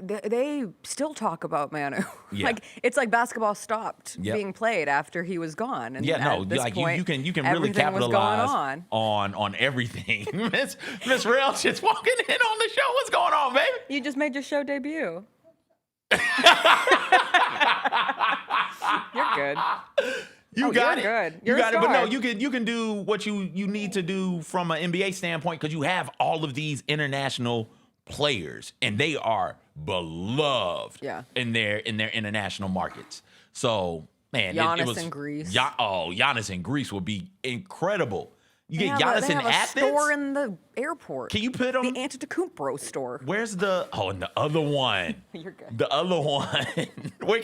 they still talk about Manu. Yeah. Like, it's like basketball stopped Yep. being played after he was gone. And Yeah, no, at this like point, you can really everything was capitalize going on. on everything. Miss Rail just walking in on the show. What's going on, baby? You just made your show debut. You're good. You got it. Good. You You're got a it. But no, star. you can do what you need to do from an NBA standpoint because you have all of these international players and they are beloved in their international markets. So man, Giannis it was in Greece. Giannis in Greece would be incredible. You get Yeah, but Giannis they in have a Athens. store in the airport. Can you put him? The Antetokounmpo store. Where's and the other one? You're good. The other one. Where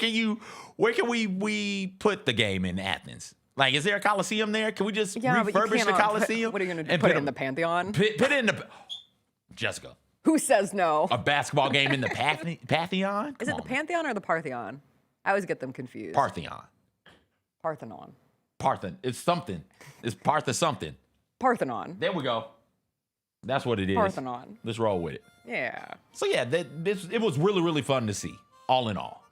can we put the game in Athens? Like, is there a Coliseum there? Can we just refurbish the Coliseum? What are you going to do? Put it in the Pantheon? Put it in the Jessica. Who says no? A basketball game in the Pantheon? Is it the Pantheon or the Parthenon? I always get them confused. Parthenon. Parthenon. It's something. It's Partha something. Parthenon. There we go. That's what it is. Parthenon. Let's roll with it. Yeah. So yeah, it was really, really fun to see. All in all,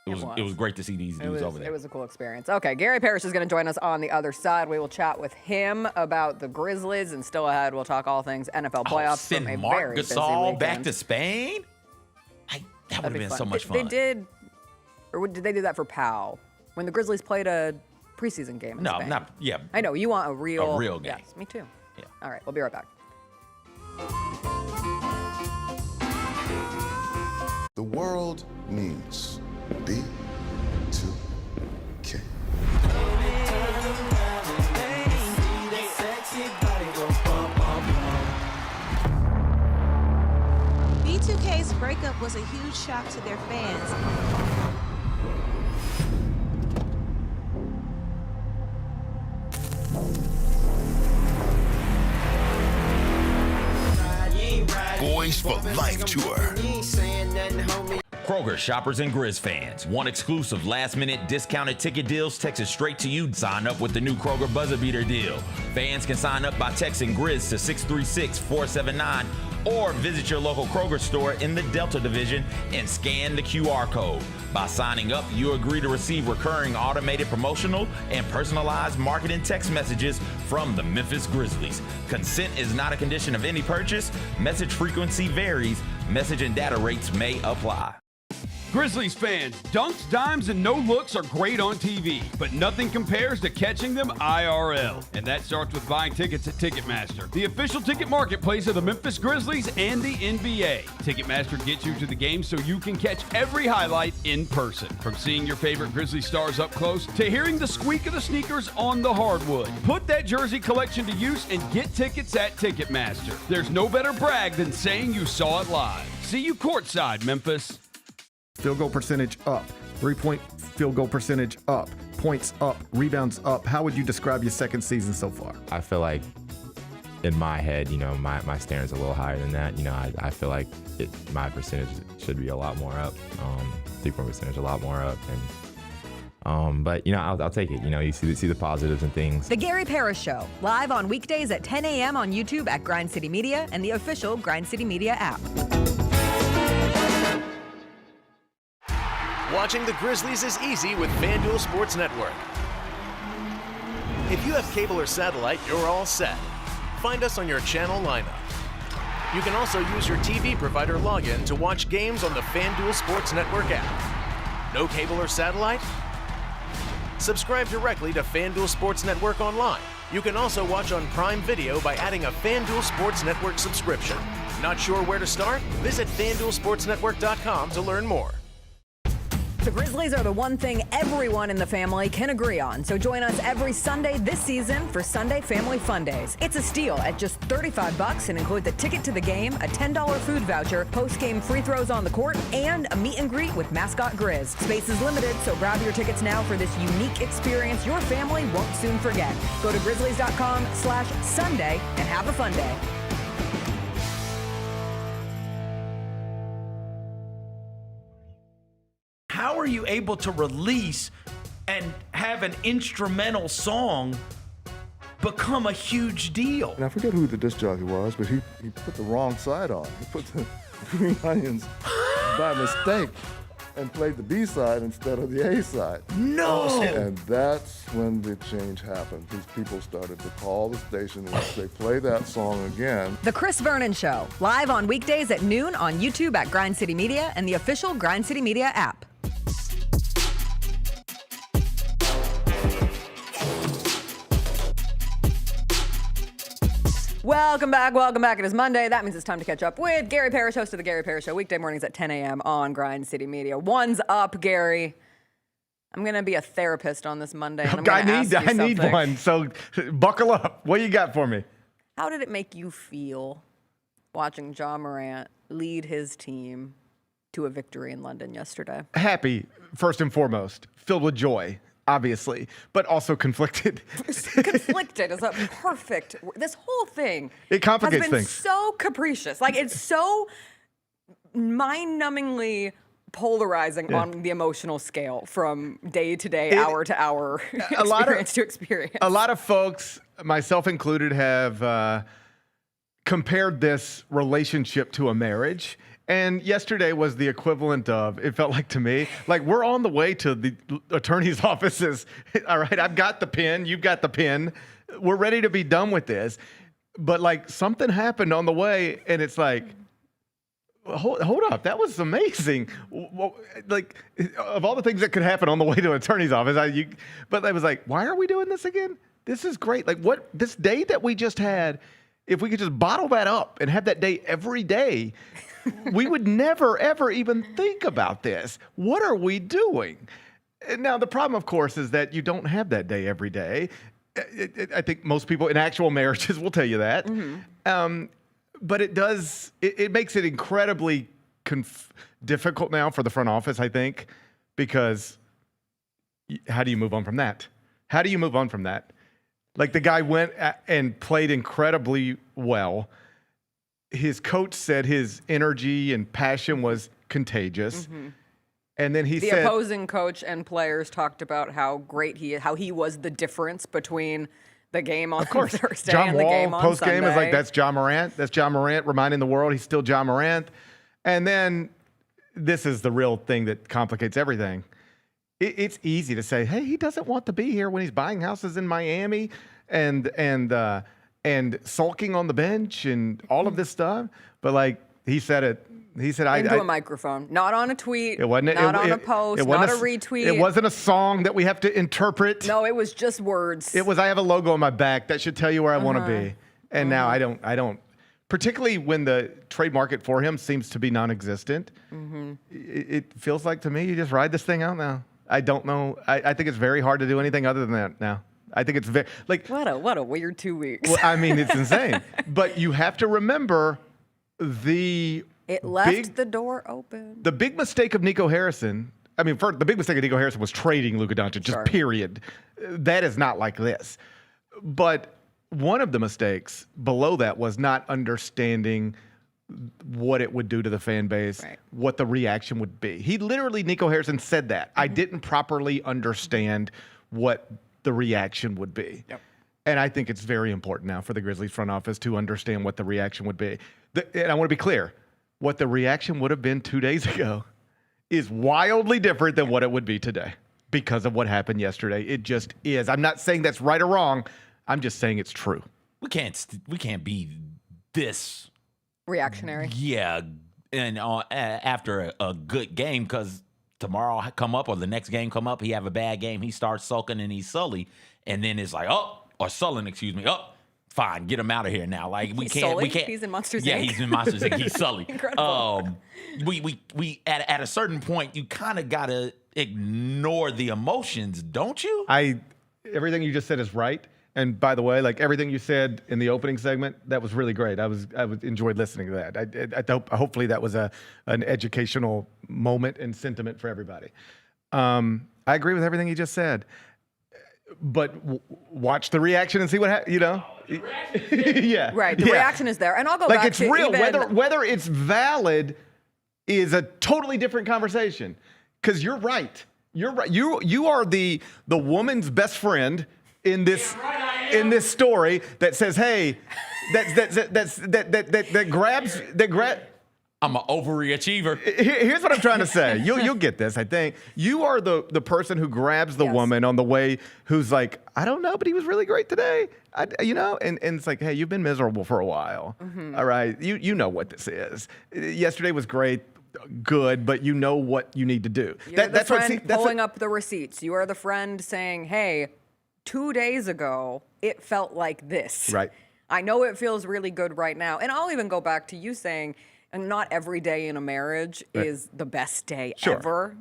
it was great to see these dudes over there. It was a cool experience. Okay, Gary Parrish is going to join us on the other side. We will chat with him about the Grizzlies, and still ahead, we'll talk all things NFL playoffs. Send from a Marc very busy Gasol weekend. back to Spain. That would have been so much fun. They did, or did they do that for Powell when the Grizzlies played a preseason game in Spain? I know you want a real game. Yes, me too. Yeah. All right, we'll be right back. The world needs B2K. B2K's breakup was a huge shock to their fans. Boys for Life Tour. Kroger shoppers and Grizz fans, want exclusive last-minute discounted ticket deals texted straight to you. Sign up with the new Kroger Buzzer Beater deal. Fans can sign up by texting Grizz to 636-479 or visit your local Kroger store in the Delta Division and scan the QR code. By signing up, you agree to receive recurring automated promotional and personalized marketing text messages from the Memphis Grizzlies. Consent is not a condition of any purchase. Message frequency varies. Message and data rates may apply. Grizzlies fans, dunks, dimes, and no-looks are great on TV, but nothing compares to catching them IRL. And that starts with buying tickets at Ticketmaster, the official ticket marketplace of the Memphis Grizzlies and the NBA. Ticketmaster gets you to the game so you can catch every highlight in person. From seeing your favorite Grizzly stars up close to hearing the squeak of the sneakers on the hardwood. Put that jersey collection to use and get tickets at Ticketmaster. There's no better brag than saying you saw it live. See you courtside, Memphis. Field goal percentage up, 3-point field goal percentage up, points up, rebounds up. How would you describe your second season so far? I feel like in my head, my standard's a little higher than that. I feel like my percentage should be a lot more up, 3-point percentage a lot more up. And but I'll take it. You see the positives and things. The Gary Parrish Show, live on weekdays at 10 a.m. on YouTube at Grind City Media and the official Grind City Media app. Watching the Grizzlies is easy with FanDuel Sports Network. If you have cable or satellite, you're all set. Find us on your channel lineup. You can also use your TV provider login to watch games on the FanDuel Sports Network app. No cable or satellite? Subscribe directly to FanDuel Sports Network online. You can also watch on Prime Video by adding a FanDuel Sports Network subscription. Not sure where to start? Visit FanDuelSportsNetwork.com to learn more. The Grizzlies are the one thing everyone in the family can agree on. So join us every Sunday this season for Sunday Family Fun Days. It's a steal at just $35 and includes a ticket to the game, a $10 food voucher, post-game free throws on the court, and a meet and greet with mascot Grizz. Space is limited, so grab your tickets now for this unique experience your family won't soon forget. Go to grizzlies.com/Sunday and have a fun day. How are you able to release and have an instrumental song become a huge deal? And I forget who the disc jockey was, but he put the wrong side on. He put the Green Onions by mistake and played the B side instead of the A side. No! And that's when the change happened. These people started to call the station and say, play that song again. The Chris Vernon Show, live on weekdays at noon on YouTube at Grind City Media and the official Grind City Media app. Welcome back. It is Monday. That means it's time to catch up with Gary Parrish, host of the Gary Parrish Show, weekday mornings at 10 a.m. on Grind City Media. One's up, Gary. I'm going to be a therapist on this Monday. And I need one, so buckle up. What you got for me? How did it make you feel watching Ja Morant lead his team to a victory in London yesterday? Happy, first and foremost. Filled with joy, obviously, but also conflicted. Conflicted is a perfect. This whole thing it complicates has been things. So capricious. Like, it's so mind-numbingly polarizing on the emotional scale from day to day, hour to hour, experience to experience. A lot of folks, myself included, have compared this relationship to a marriage. And yesterday was the equivalent of, it felt like to me, like we're on the way to the attorney's offices. All right, I've got the pen, you've got the pen. We're ready to be done with this. But like something happened on the way and it's like, hold up, that was amazing. Like of all the things that could happen on the way to an attorney's office, but I was like, why are we doing this again? This is great. Like this day that we just had, if we could just bottle that up and have that day every day, we would never, ever even think about this. What are we doing? And now, the problem, of course, is that you don't have that day every day. I think most people in actual marriages will tell you that. Mm-hmm. But it makes it incredibly difficult now for the front office, I think, because how do you move on from that? How do you move on from that? Like the guy went and played incredibly well. His coach said his energy and passion was contagious. And then he the said, opposing coach and players talked about how he was the difference between the game on Thursday John and the Wall game on post game Sunday. is like, that's John Morant. That's John Morant reminding the world he's still John Morant. And then this is the real thing that complicates everything. It's easy to say, hey, he doesn't want to be here when he's buying houses in Miami and sulking on the bench and all of this stuff. But like he said it. He said, into a microphone, not on a tweet, it wasn't, not on a post, not a retweet. It wasn't a song that we have to interpret. No, it was just words. It was, I have a logo on my back that should tell you where I want to be. And now I don't, particularly when the trade market for him seems to be non-existent. It feels like to me, you just ride this thing out now. I don't know. I think it's very hard to do anything other than that now. I think it's very, like. What a weird 2 weeks. Well, I mean, it's insane. But you have to remember it left the door open. The big mistake of Nico Harrison, the big mistake of Nico Harrison was trading Luka Doncic, just period. That is not like this. But one of the mistakes below that was not understanding what it would do to the fan base, what the reaction would be. Nico Harrison said that. I didn't properly understand what the reaction would be. Yep. And I think it's very important now for the Grizzlies front office to understand what the reaction would be. And I want to be clear. What the reaction would have been 2 days ago is wildly different than what it would be today because of what happened yesterday. It just is. I'm not saying that's right or wrong. I'm just saying it's true. We can't be this reactionary. Yeah, and after a good game, because tomorrow come up or the next game come up, he have a bad game, he starts sulking and he's sully, and then it's like sulling, excuse me. Fine, get him out of here now. Like we can't. He's in Monsters Inc. Yeah, he's in Monsters Inc. He's Sully. Incredible. We at a certain point, you kind of gotta ignore the emotions, don't you? Everything you just said is right. And by the way, like everything you said in the opening segment, that was really great. I enjoyed listening to that. Hopefully that was an educational moment and sentiment for everybody. I agree with everything you just said. But watch the reaction and see what happens, yeah. Right, the reaction is there. And I'll go back to it's real. Whether it's valid is a totally different conversation. Because you're right. You're right. You are the woman's best friend in this story that says, hey, that grabs. I'm an overachiever. Here's what I'm trying to say. You'll get this, I think. You are the person who grabs the woman on the way who's like, I don't know, but he was really great today. And it's like, hey, you've been miserable for a while. All right. You know what this is. Yesterday was great, good, but you know what you need to do. You're the friend pulling up the receipts. You are the friend saying, hey, 2 days ago, it felt like this. Right. I know it feels really good right now. And I'll even go back to you saying, and not every day in a marriage is the best day ever,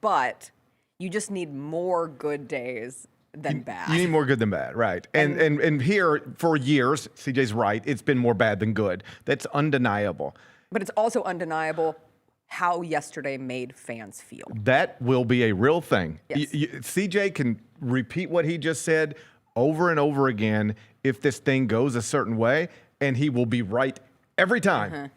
but you just need more good days than bad. You need more good than bad, right? And here, for years, CJ's right, it's been more bad than good. That's undeniable. But it's also undeniable how yesterday made fans feel. That will be a real thing. Yes. CJ can repeat what he just said over and over again if this thing goes a certain way, and he will be right every time.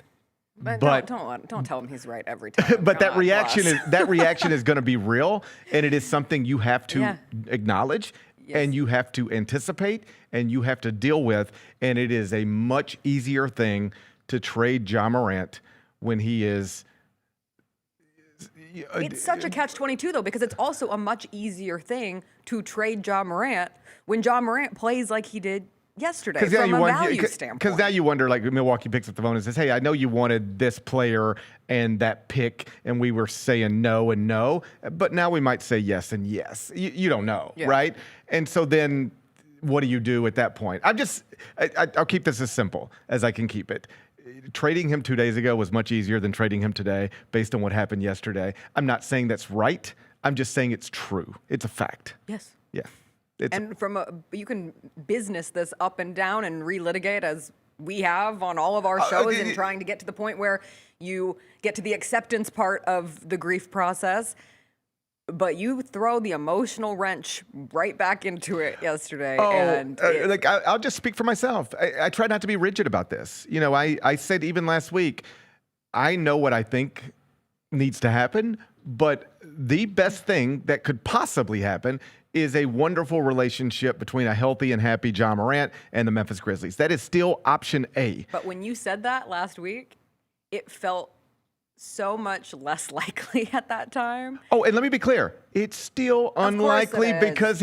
But don't tell him he's right every time. But that reaction is going to be real, and it is something you have to acknowledge, and you have to anticipate, and you have to deal with, and it is a much easier thing to trade Ja Morant when he is. It's such a catch-22 though, because it's also a much easier thing to trade Ja Morant when Ja Morant plays like he did yesterday from a value standpoint. Because now you wonder, like Milwaukee picks up the phone and says, hey, I know you wanted this player and that pick, and we were saying no and no, but now we might say yes and yes. You don't know, right? And so then what do you do at that point? I'll keep this as simple as I can keep it. Trading him 2 days ago was much easier than trading him today based on what happened yesterday. I'm not saying that's right. I'm just saying it's true. It's a fact. Yes. Yeah. And you can business this up and down and relitigate as we have on all of our shows and trying to get to the point where you get to the acceptance part of the grief process. But you throw the emotional wrench right back into it yesterday. I'll just speak for myself. I try not to be rigid about this. I said even last week, I know what I think needs to happen, but the best thing that could possibly happen is a wonderful relationship between a healthy and happy John Morant and the Memphis Grizzlies. That is still option A. But when you said that last week, it felt so much less likely at that time. Oh, and let me be clear. It's still unlikely because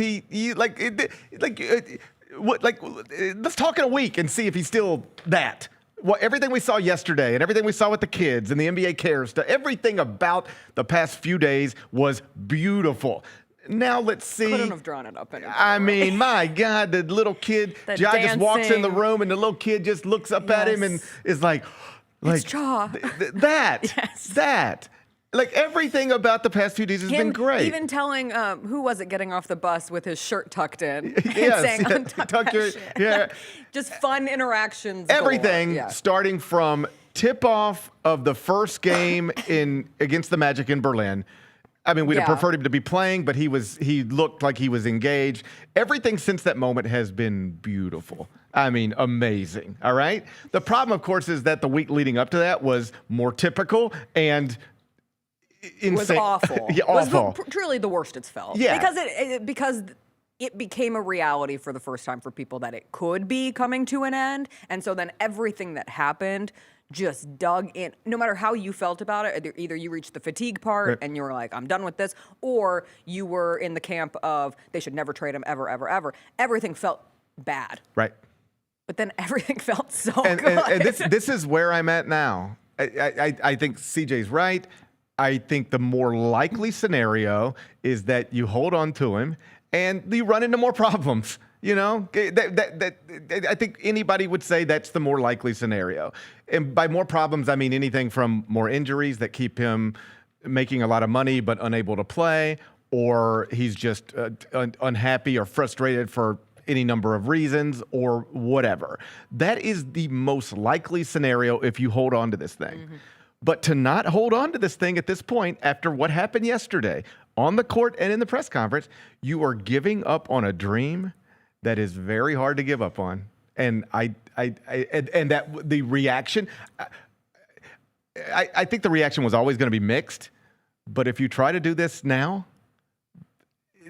let's talk in a week and see if he's still that. Well, everything we saw yesterday and everything we saw with the kids and the NBA cares stuff, everything about the past few days was beautiful. Now let's see. Couldn't have drawn it up anymore. I mean, my God, the little kid, Ja just walks in the room and the little kid just looks up at him and is like, it's Ja. That. Like everything about the past few days has been great. Even telling, who was it getting off the bus with his shirt tucked in and Yes, saying, yeah, untuck that shit. Just fun interactions. Everything galore. starting from tip-off of the first game against the Magic in Berlin. I mean, we'd have preferred him to be playing, but he looked like he was engaged. Everything since that moment has been beautiful. I mean, amazing. All right? The problem, of course, is that the week leading up to that was more typical and insane. It was awful. Yeah, awful. It was truly the worst it's felt. Yeah. Because it became a reality for the first time for people that it could be coming to an end. And so then everything that happened just dug in. No matter how you felt about it, either you reached the fatigue part and you were like, I'm done with this, or you were in the camp of they should never trade him ever, ever, ever. Everything felt bad. Right. But then everything felt so good. And this is where I'm at now. I think CJ's right. I think the more likely scenario is that you hold on to him and you run into more problems. You know, I think anybody would say that's the more likely scenario. And by more problems, I mean anything from more injuries that keep him making a lot of money but unable to play, or he's just unhappy or frustrated for any number of reasons or whatever. That is the most likely scenario if you hold on to this thing. Mm-hmm. But to not hold on to this thing at this point, after what happened yesterday on the court and in the press conference, you are giving up on a dream that is very hard to give up on. And that the reaction, I think the reaction was always going to be mixed. But if you try to do this now,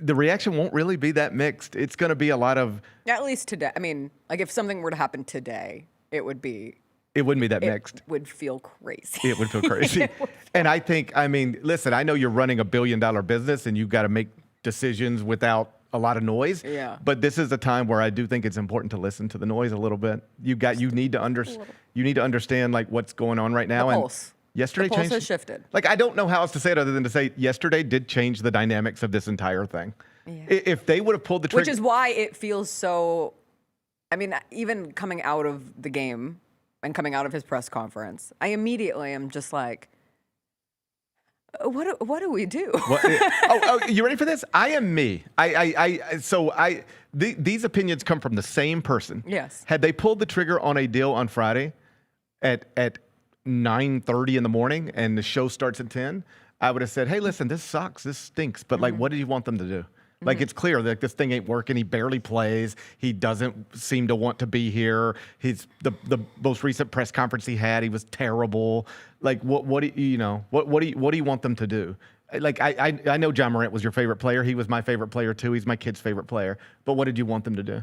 the reaction won't really be that mixed. It's going to be a lot of. At least today. I mean, like if something were to happen today, it wouldn't be that mixed. It would feel crazy. It would feel crazy. And I think, I mean, listen, I know you're running $1 billion business and you've got to make decisions without a lot of noise. Yeah. But this is a time where I do think it's important to listen to the noise a little bit. You need to understand like what's going on right now. The pulse. Yesterday the pulse changed. has shifted. Like I don't know how else to say it other than to say yesterday did change the dynamics of this entire thing. Yeah. If they would have pulled the trigger, which is why it feels so. I mean, even coming out of the game and coming out of his press conference, I immediately am just like, what do we do? You ready for this? I am me. These opinions come from the same person. Yes. Had they pulled the trigger on a deal on Friday at 9:30 in the morning and the show starts at 10, I would have said, hey, listen, this sucks. This stinks. But like, what do you want them to do? Like, it's clear that this thing ain't working. He barely plays. He doesn't seem to want to be here. He's the most recent press conference he had, he was terrible. Like, what do you want them to do? Like, I know John Morant was your favorite player. He was my favorite player too. He's my kid's favorite player. But what did you want them to do?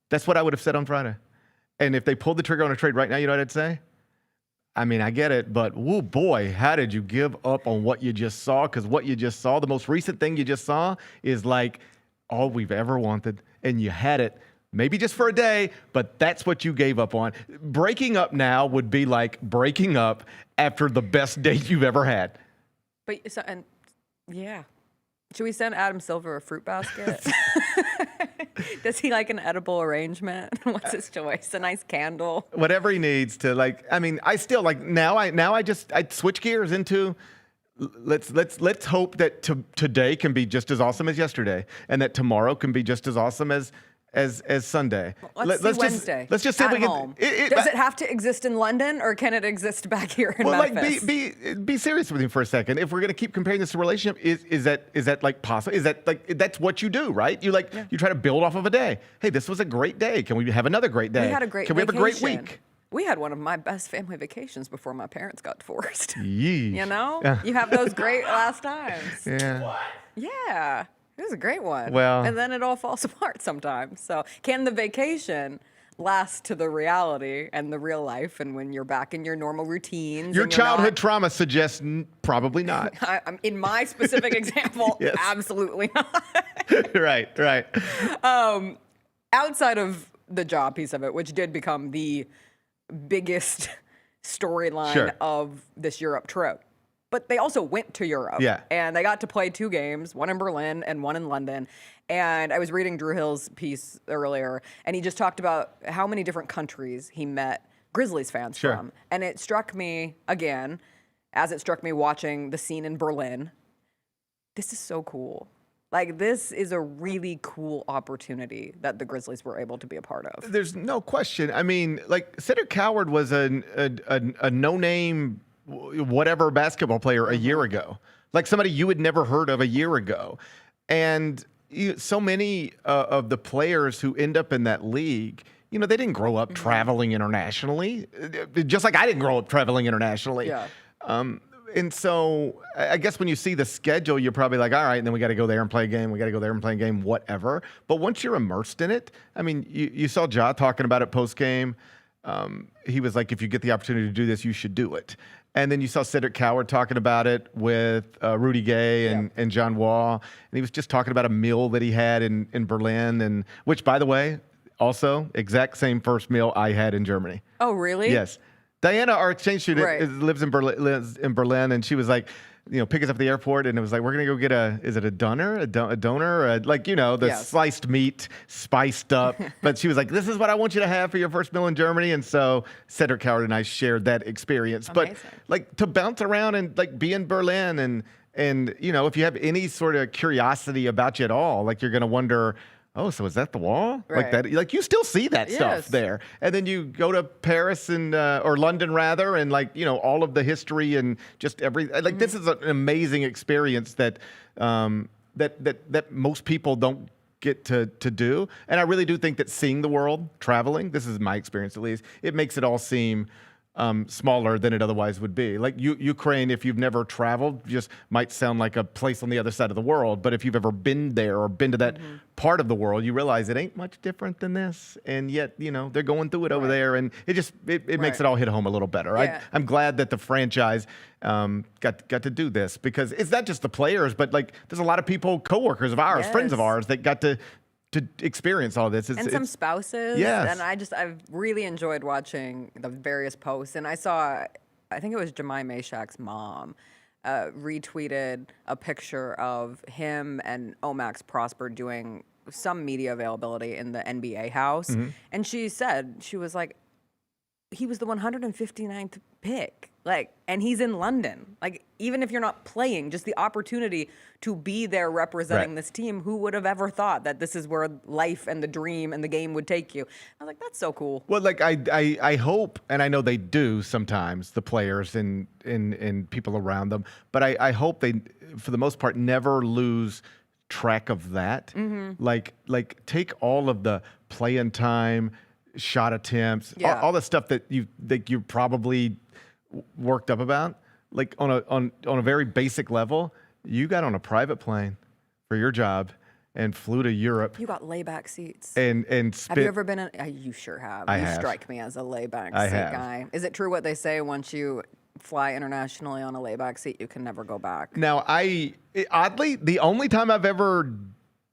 That's what I would have said on Friday. And if they pulled the trigger on a trade right now, you know what I'd say? I mean, I get it, but woo boy, how did you give up on what you just saw? Because what you just saw, the most recent thing you just saw, is like all we've ever wanted, and you had it. Maybe just for a day, but that's what you gave up on. Breaking up now would be like breaking up after the best date you've ever had. Yeah. Should we send Adam Silver a fruit basket? Does he like an edible arrangement? What's his choice? A nice candle? Whatever he needs to, like, I mean, I still like now I switch gears into let's hope that today can be just as awesome as yesterday, and that tomorrow can be just as awesome as Sunday. Let's see Wednesday. Let's just see if we can. Home. Does it have to exist in London, or can it exist back here in Memphis? Like be serious with me for a second. If we're gonna keep comparing this to relationship, is that like possible? Is that like that's what you do, right? You you try to build off of a day. Hey, this was a great day. Can we have another great day? We had a great. Can we have a great week? We had one of my best family vacations before my parents got divorced. Yeesh. You know? You have those great last times. Yeah. Yeah. It was a great one. Well- and then it all falls apart sometimes. So can the vacation last to the reality and the real life and when you're back in your normal routines? Your and you're childhood not- trauma suggests probably not. I'm in my specific example, Yes. absolutely not. right. Outside of the job piece of it, which did become the biggest storyline Sure. of this Europe trip. But they also went to Europe. Yeah. And they got to play 2 games, one in Berlin and one in London. And I was reading Drew Hill's piece earlier, and he just talked about how many different countries he met Grizzlies fans Sure. from. And it struck me, again, as it struck me watching the scene in Berlin, this is so cool. Like, this is a really cool opportunity that the Grizzlies were able to be a part of. There's no question. I mean, like, Cedric Coward was a no-name whatever basketball player a year ago. Like, somebody you had never heard of a year ago. And so many of the players who end up in that league, you know, they didn't grow up traveling internationally, just like I didn't grow up traveling internationally. Yeah. And so I guess when you see the schedule, you're probably like, all right, and then we got to go there and play a game. We got to go there and play a game, whatever. But once you're immersed in it, I mean, you saw Ja talking about it post-game. He was like, if you get the opportunity to do this, you should do it. And then you saw Cedric Coward talking about it with Rudy Gay and John Wall. And he was just talking about a meal that he had in Berlin, and which, by the way, also exact same first meal I had in Germany. Oh, really? Yes. Diana, our exchange student, Right. lives in Berlin, and she was like, you know, pick us up at the airport, and it was like, we're gonna go get is it a doner, a doner, like, you know, the Yes. sliced meat, spiced up. But she was like, this is what I want you to have for your first meal in Germany, and so Cedric Coward and I shared that experience. Amazing. But like to bounce around and like be in Berlin, and you know, if you have any sort of curiosity about you at all, like you're gonna wonder, oh, so is that the wall? Right. Like that? Like you still see that Yes. stuff there, and then you go to Paris and or London rather, and like, you know, all of the history and just like this is an amazing experience that that most people don't get to do. And I really do think that seeing the world, traveling, this is my experience at least, it makes it all seem smaller than it otherwise would be. Like Ukraine, if you've never traveled, just might sound like a place on the other side of the world. But if you've ever been there or been to that part of the world, you realize it ain't much different than this. And yet, you know, they're going through it over there, and it makes it all hit home a little better. Yeah. I'm glad that the franchise got to do this, because it's not just the players, but like there's a lot of people, coworkers of ours, friends of Yes. ours, that got to experience all this. And some spouses. Yes. And I've really enjoyed watching the various posts. And I think it was Jemai Meshach's mom retweeted a picture of him and Omax Prosper doing some media availability in the NBA house. And she said, she was like, he was the 159th pick. Like, and he's in London. Like, even if you're not playing, just the opportunity to be there representing this team, who would have ever thought that this is where life and the dream and the game would take you? I was like, that's so cool. Well, like I hope, and I know they do sometimes, the players and people around them, but I hope they, for the most part, never lose track of that. Like take all of the play-in time, shot attempts, all the stuff that you're probably worked up about, like on a very basic level. You got on a private plane for your job and flew to Europe. You got layback seats. And have you ever been in? You sure have. I you have. strike me as a layback I seat have. guy. Is it true what they say? Once you fly internationally on a layback seat, you can never go back. Now, oddly, the only time I've ever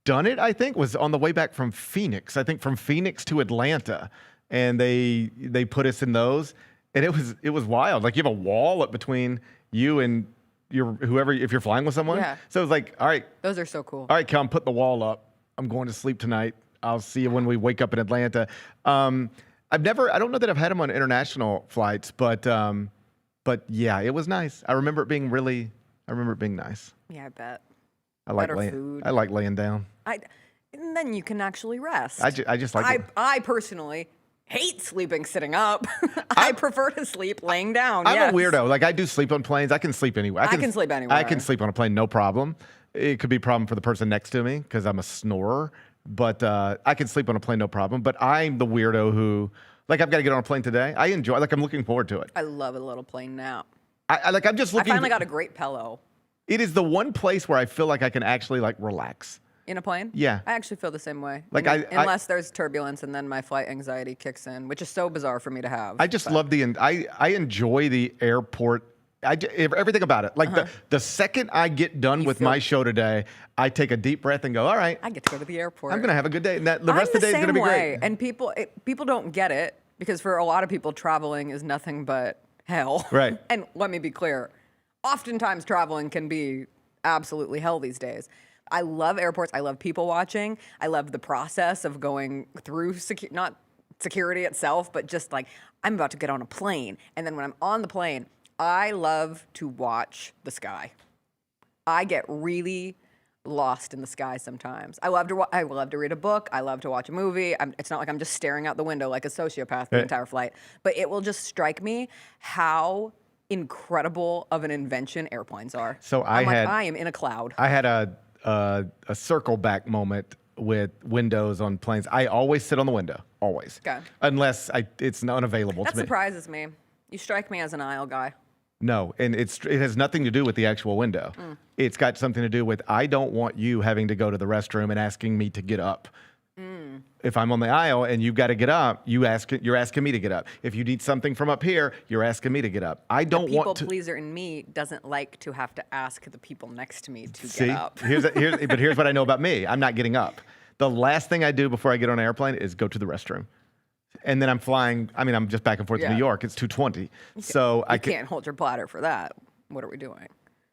done it, I think, was on the way back from Phoenix. I think from Phoenix to Atlanta, and they put us in those, and it was wild. Like you have a wall up between you and whoever, if you're flying with someone. Yeah. So it was like, all right, Those are so cool. all right, Cal, put the wall up. I'm going to sleep tonight. I'll see you when we wake up in Atlanta. I don't know that I've had them on international flights, but yeah, it was nice. I remember it being nice. Yeah, I bet. I like Better food. I like laying down. And then you can actually rest. I just like it. I personally hate sleeping sitting up. I prefer to sleep laying down. I'm yes. a weirdo. Like I do sleep on planes. I can sleep anywhere. I can sleep anywhere. I can sleep on a plane, no problem. It could be a problem for the person next to me because I'm a snorer. But I can sleep on a plane, no problem. But I'm the weirdo who Like I've got to get on a plane today. I enjoy. Like I'm looking forward to it. I love a little plane nap. I'm just looking. I finally got a great pillow. It is the one place where I feel like I can actually like relax. In a plane? Yeah. I actually feel the same way. Like unless there's turbulence and then my flight anxiety kicks in, which is so bizarre for me to have. I just love I enjoy the airport. Everything about it. Like the second I get done with my show today, I take a deep breath and go, all right. I get to go to the airport. I'm going to have a good day. And the rest of the day is going to be great. And people don't get it because for a lot of people, traveling is nothing but hell. Right. And let me be clear. Oftentimes traveling can be absolutely hell these days. I love airports. I love people watching. I love the process of going through not security itself, but just like I'm about to get on a plane. And then when I'm on the plane, I love to watch the sky. I get really lost in the sky sometimes. I love to read a book. I love to watch a movie. It's not like I'm just staring out the window like a sociopath the entire flight. But it will just strike me how incredible of an invention airplanes are. So I am in a cloud. I had a circle back moment with windows on planes. I always sit on the window, always. Okay. Unless it's unavailable to me. That surprises me. You strike me as an aisle guy. No, and it has nothing to do with the actual window. It's got something to do with I don't want you having to go to the restroom and asking me to get up. If I'm on the aisle and you've got to get up, you're asking me to get up. If you need something from up here, you're asking me to get up. I don't want to. The people pleaser in me doesn't like to have to ask the people next to me to get up. But here's what I know about me. I'm not getting up. The last thing I do before I get on an airplane is go to the restroom. And then I'm flying. I mean, I'm just back and forth to New York. It's 2:20. So I can't hold your bladder for that. What are we doing?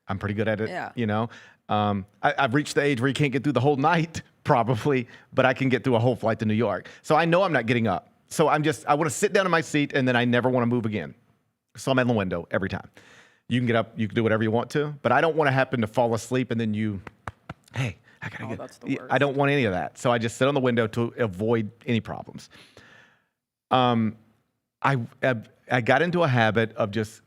I'm pretty good at it. Yeah. You know, I've reached the age where you can't get through the whole night, probably, but I can get through a whole flight to New York. So I know I'm not getting up. So I want to sit down in my seat and then I never want to move again. So I'm in the window every time. You can get up, you can do whatever you want to, but I don't want to happen to fall asleep and then hey, I gotta get. That's the worst. I don't want any of that. So I just sit on the window to avoid any problems. I got into a habit of just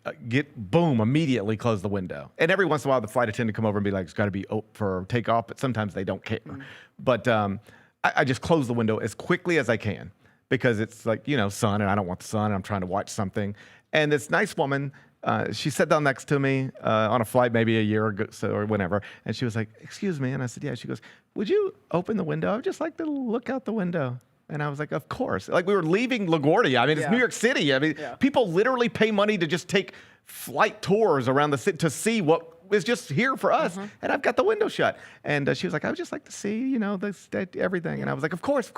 immediately close the window. And every once in a while, the flight attendant come over and be like, it's got to be open for takeoff, but sometimes they don't care. But I just close the window as quickly as I can because it's like, sun, and I don't want the sun, and I'm trying to watch something. And this nice woman, she sat down next to me on a flight maybe a year ago or whenever, and she was like, excuse me, and I said, yeah. She goes, would you open the window? I'd just like to look out the window. And I was like, of course. Like we were leaving LaGuardia. I mean, it's New York City. I mean, people literally pay money to just take flight tours around the city to see what is just here for us. And I've got the window shut. And she was like, I would just like to see, everything. And I was like, of course.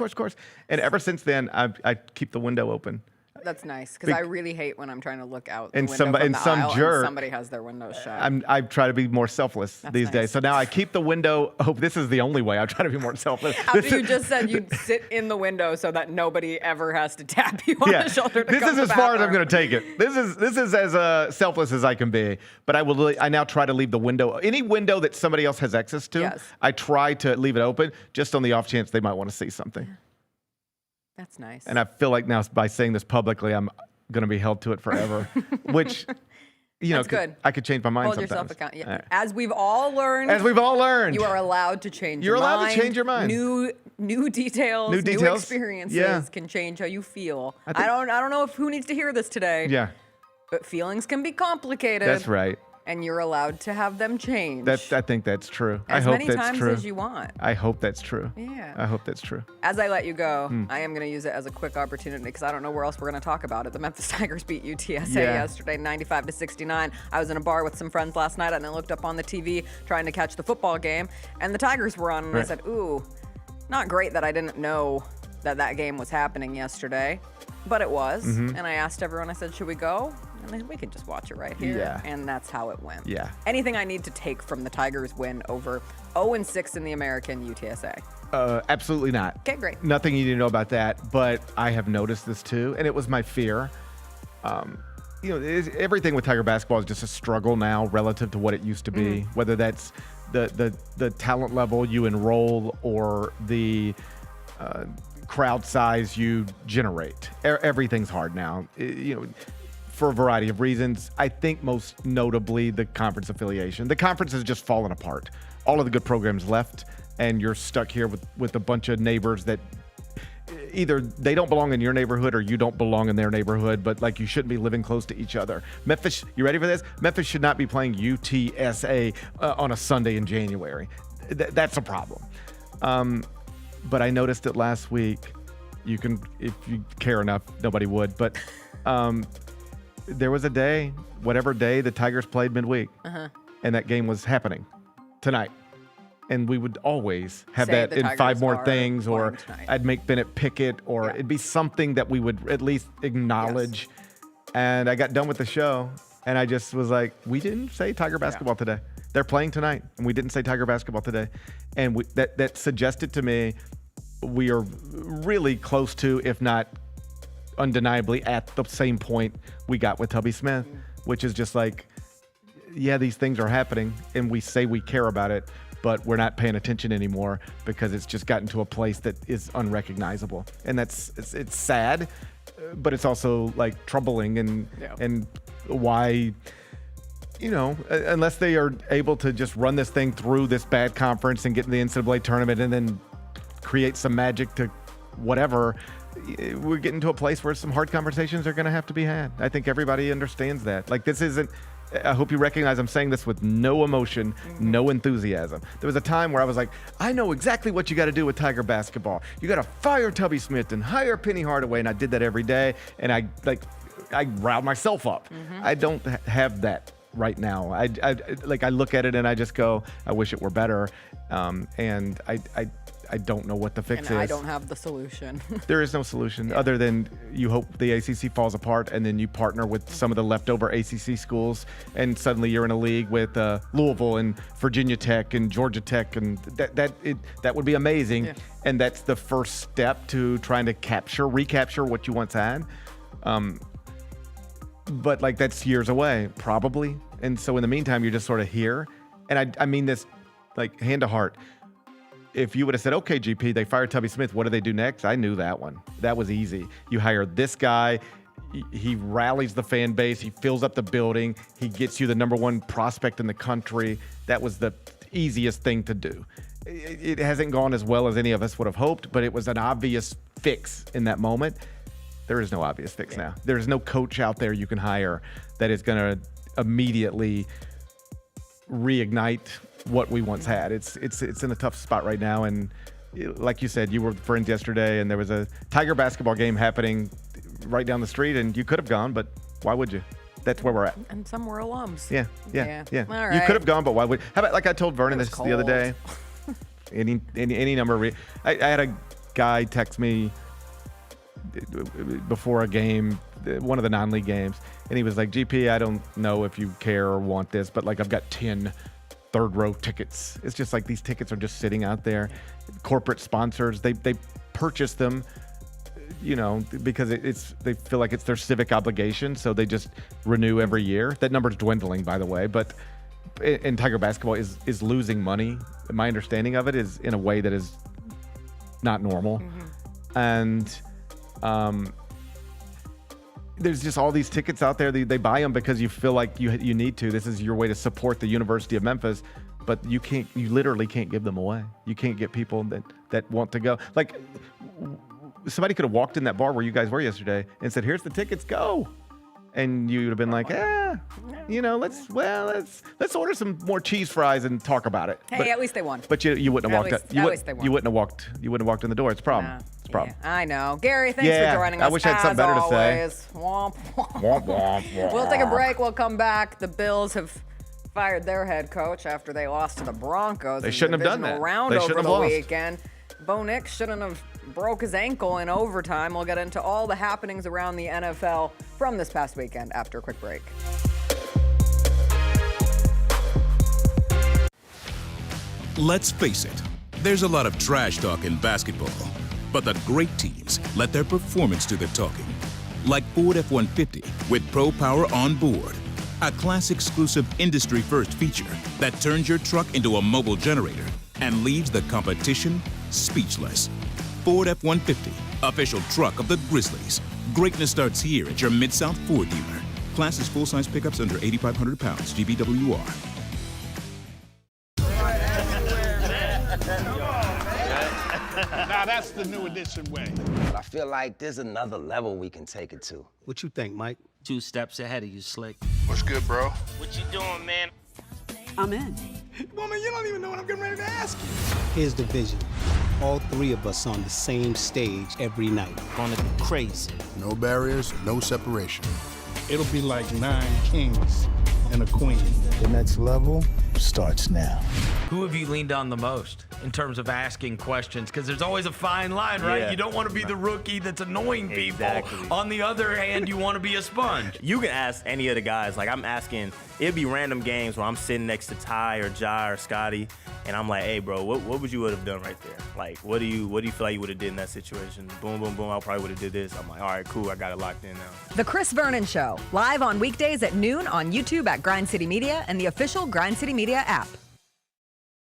And ever since then, I keep the window open. That's nice because I really hate when I'm trying to look out the and window from the aisle jerk, and somebody has their windows shut. I try to be more selfless these days. So now I keep the window open. This is the only way I try to be more selfless. After you just said you'd sit in the window so that nobody ever has to tap you on the shoulder to This go is to as the far as I'm bathroom. going to take it. This is as selfless as I can be. But I now try to leave the window, any window that somebody else has access to, I try to leave it open just on the off chance they might want to see something. That's nice. And I feel like now by saying this publicly, I'm going to be held to it forever, which, That's good. I could change my mind Hold sometimes. yourself accountable. Yeah. As we've all learned. You are allowed to change You're your mind. allowed to change your mind. New details, new experiences can change how you feel. I don't know who needs to hear this today. Yeah. But feelings can be complicated. That's right. And you're allowed to have them change. I think that's true. As I hope many that's times true. as you want. I hope that's true. Yeah. I hope that's true. As I let you go, I am going to use it as a quick opportunity because I don't know where else we're going to talk about it. The Memphis Tigers beat UTSA yesterday, 95-69. I was in a bar with some friends last night and I looked up on the TV trying to catch the football game, and the Tigers were on, and I said, ooh, not great that I didn't know that game was happening yesterday, but it was. And I asked everyone, I said, should we go? And we could just watch it right here. Yeah. And that's how it went. Yeah. Anything I need to take from the Tigers win over 0-6 in the American UTSA? Absolutely not. Okay, great. Nothing you need to know about that, but I have noticed this too, and it was my fear. Everything with Tiger basketball is just a struggle now relative to what it used to be, whether that's the talent level you enroll or the crowd size you generate. Everything's hard now. For a variety of reasons. I think most notably the conference affiliation. The conference has just fallen apart. All of the good programs left, and you're stuck here with a bunch of neighbors that either they don't belong in your neighborhood or you don't belong in their neighborhood, but like you shouldn't be living close to each other. Memphis, you ready for this? Memphis should not be playing UTSA on a Sunday in January. That's a problem. But I noticed it last week. You can, if you care enough, nobody would, but there was a day, whatever day the Tigers played midweek, and that game was happening tonight. And we would always have Say that the in Tigers 5 more are things, or playing tonight. I'd make Bennett pick it, or it'd be something that we would at least acknowledge. And I got done with the show, and I just was like, we didn't say Tiger basketball today. They're playing tonight, and we didn't say Tiger basketball today. And that suggested to me we are really close to, if not undeniably, at the same point we got with Tubby Smith, which is just like, yeah, these things are happening, and we say we care about it, but we're not paying attention anymore because it's just gotten to a place that is unrecognizable. And it's sad, but it's also like troubling, and why, you know, unless they are able to just run this thing through this bad conference and get in the NCAA tournament and then create some magic to whatever, we're getting to a place where some hard conversations are going to have to be had. I think everybody understands that. Like, this isn't, I hope you recognize I'm saying this with no emotion, no enthusiasm. There was a time where I was like, I know exactly what you got to do with Tiger basketball. You got to fire Tubby Smith and hire Penny Hardaway, and I did that every day, and I riled myself up. I don't have that right now. I look at it and I just go, I wish it were better, and I don't know what the fix is. I don't have the solution. There is no solution other than you hope the ACC falls apart, and then you partner with some of the leftover ACC schools, and suddenly you're in a league with Louisville and Virginia Tech and Georgia Tech, and that would be amazing. And that's the first step to trying to recapture what you once had. But like, that's years away, probably. And so in the meantime, you're just sort of here. And I mean this like hand to heart. If you would have said, okay, GP, they fired Tubby Smith, what do they do next? I knew that one. That was easy. You hire this guy. He rallies the fan base. He fills up the building. He gets you the #1 prospect in the country. That was the easiest thing to do. It hasn't gone as well as any of us would have hoped, but it was an obvious fix in that moment. There is no obvious fix now. There's no coach out there you can hire that is going to immediately reignite what we once had. It's in a tough spot right now, and like you said, you were friends yesterday, and there was a Tiger basketball game happening right down the street, and you could have gone, but why would you? That's where we're at. And some were alums. Yeah. All right. You could have gone, but why would? How about, like I told Vernon this the other day? any number of I had a guy text me before a game, one of the non-league games, and he was like, GP, I don't know if you care or want this, but like, I've got 10 third-row tickets. It's just like these tickets are just sitting out there. Corporate sponsors, they purchase them, you know, because they feel like it's their civic obligation, so they just renew every year. That number's dwindling, by the way, but and Tiger basketball is losing money. My understanding of it is in a way that is not normal. And there's just all these tickets out there. They buy them because you feel like you need to. This is your way to support the University of Memphis, but you literally can't give them away. You can't get people that want to go. Like, somebody could have walked in that bar where you guys were yesterday and said, here's the tickets, go. And you would have been like, you know, let's order some more cheese fries and talk about it. Hey, at least they won. But you wouldn't have walked up. At least they won. You wouldn't have walked in the door. It's a problem. Nah. It's a problem. Yeah, I know. Gary, thanks for joining us. I wish I had something better to say. Womp, womp. Womp, womp, womp. We'll take a break. We'll come back. The Bills have fired their head coach after they lost to the Broncos. They shouldn't have done that. Round They over shouldn't the have lost. weekend. Bo Nix shouldn't have broke his ankle in overtime. We'll get into all the happenings around the NFL from this past weekend after a quick break. Let's face it, there's a lot of trash talk in basketball, but the great teams let their performance do the talking. Like Ford F-150 with Pro Power on board, a class-exclusive industry-first feature that turns your truck into a mobile generator and leaves the competition speechless. Ford F-150, official truck of the Grizzlies. Greatness starts here at your Mid-South Ford dealer. Class is full-size pickups under 8,500 pounds, GBWR. Now that's the new edition way. But I feel like there's another level we can take it to. What you think, Mike? 2 steps ahead of you, Slick. What's good, bro? What you doing, man? I'm in. Woman, you don't even know what I'm getting ready to ask you. Here's the vision. All 3 of us on the same stage every night. Gonna be crazy. No barriers, no separation. It'll be like 9 kings and a queen. The next level starts now. Who have you leaned on the most in terms of asking questions? Because there's always a fine line, right? Yeah. You don't want to be the rookie that's annoying Exactly. people. On the other hand, you want to be a sponge. You can ask any of the guys. Like, I'm asking, it'd be random games where I'm sitting next to Ty or Jai or Scotty, and I'm like, hey, bro, what would you would have done right there? Like, what do you feel like you would have did in that situation? Boom, boom, boom, I probably would have did this. I'm like, all right, cool, I got it locked in now. The Chris Vernon Show, live on weekdays at noon on YouTube at Grind City Media and the official Grind City Media app.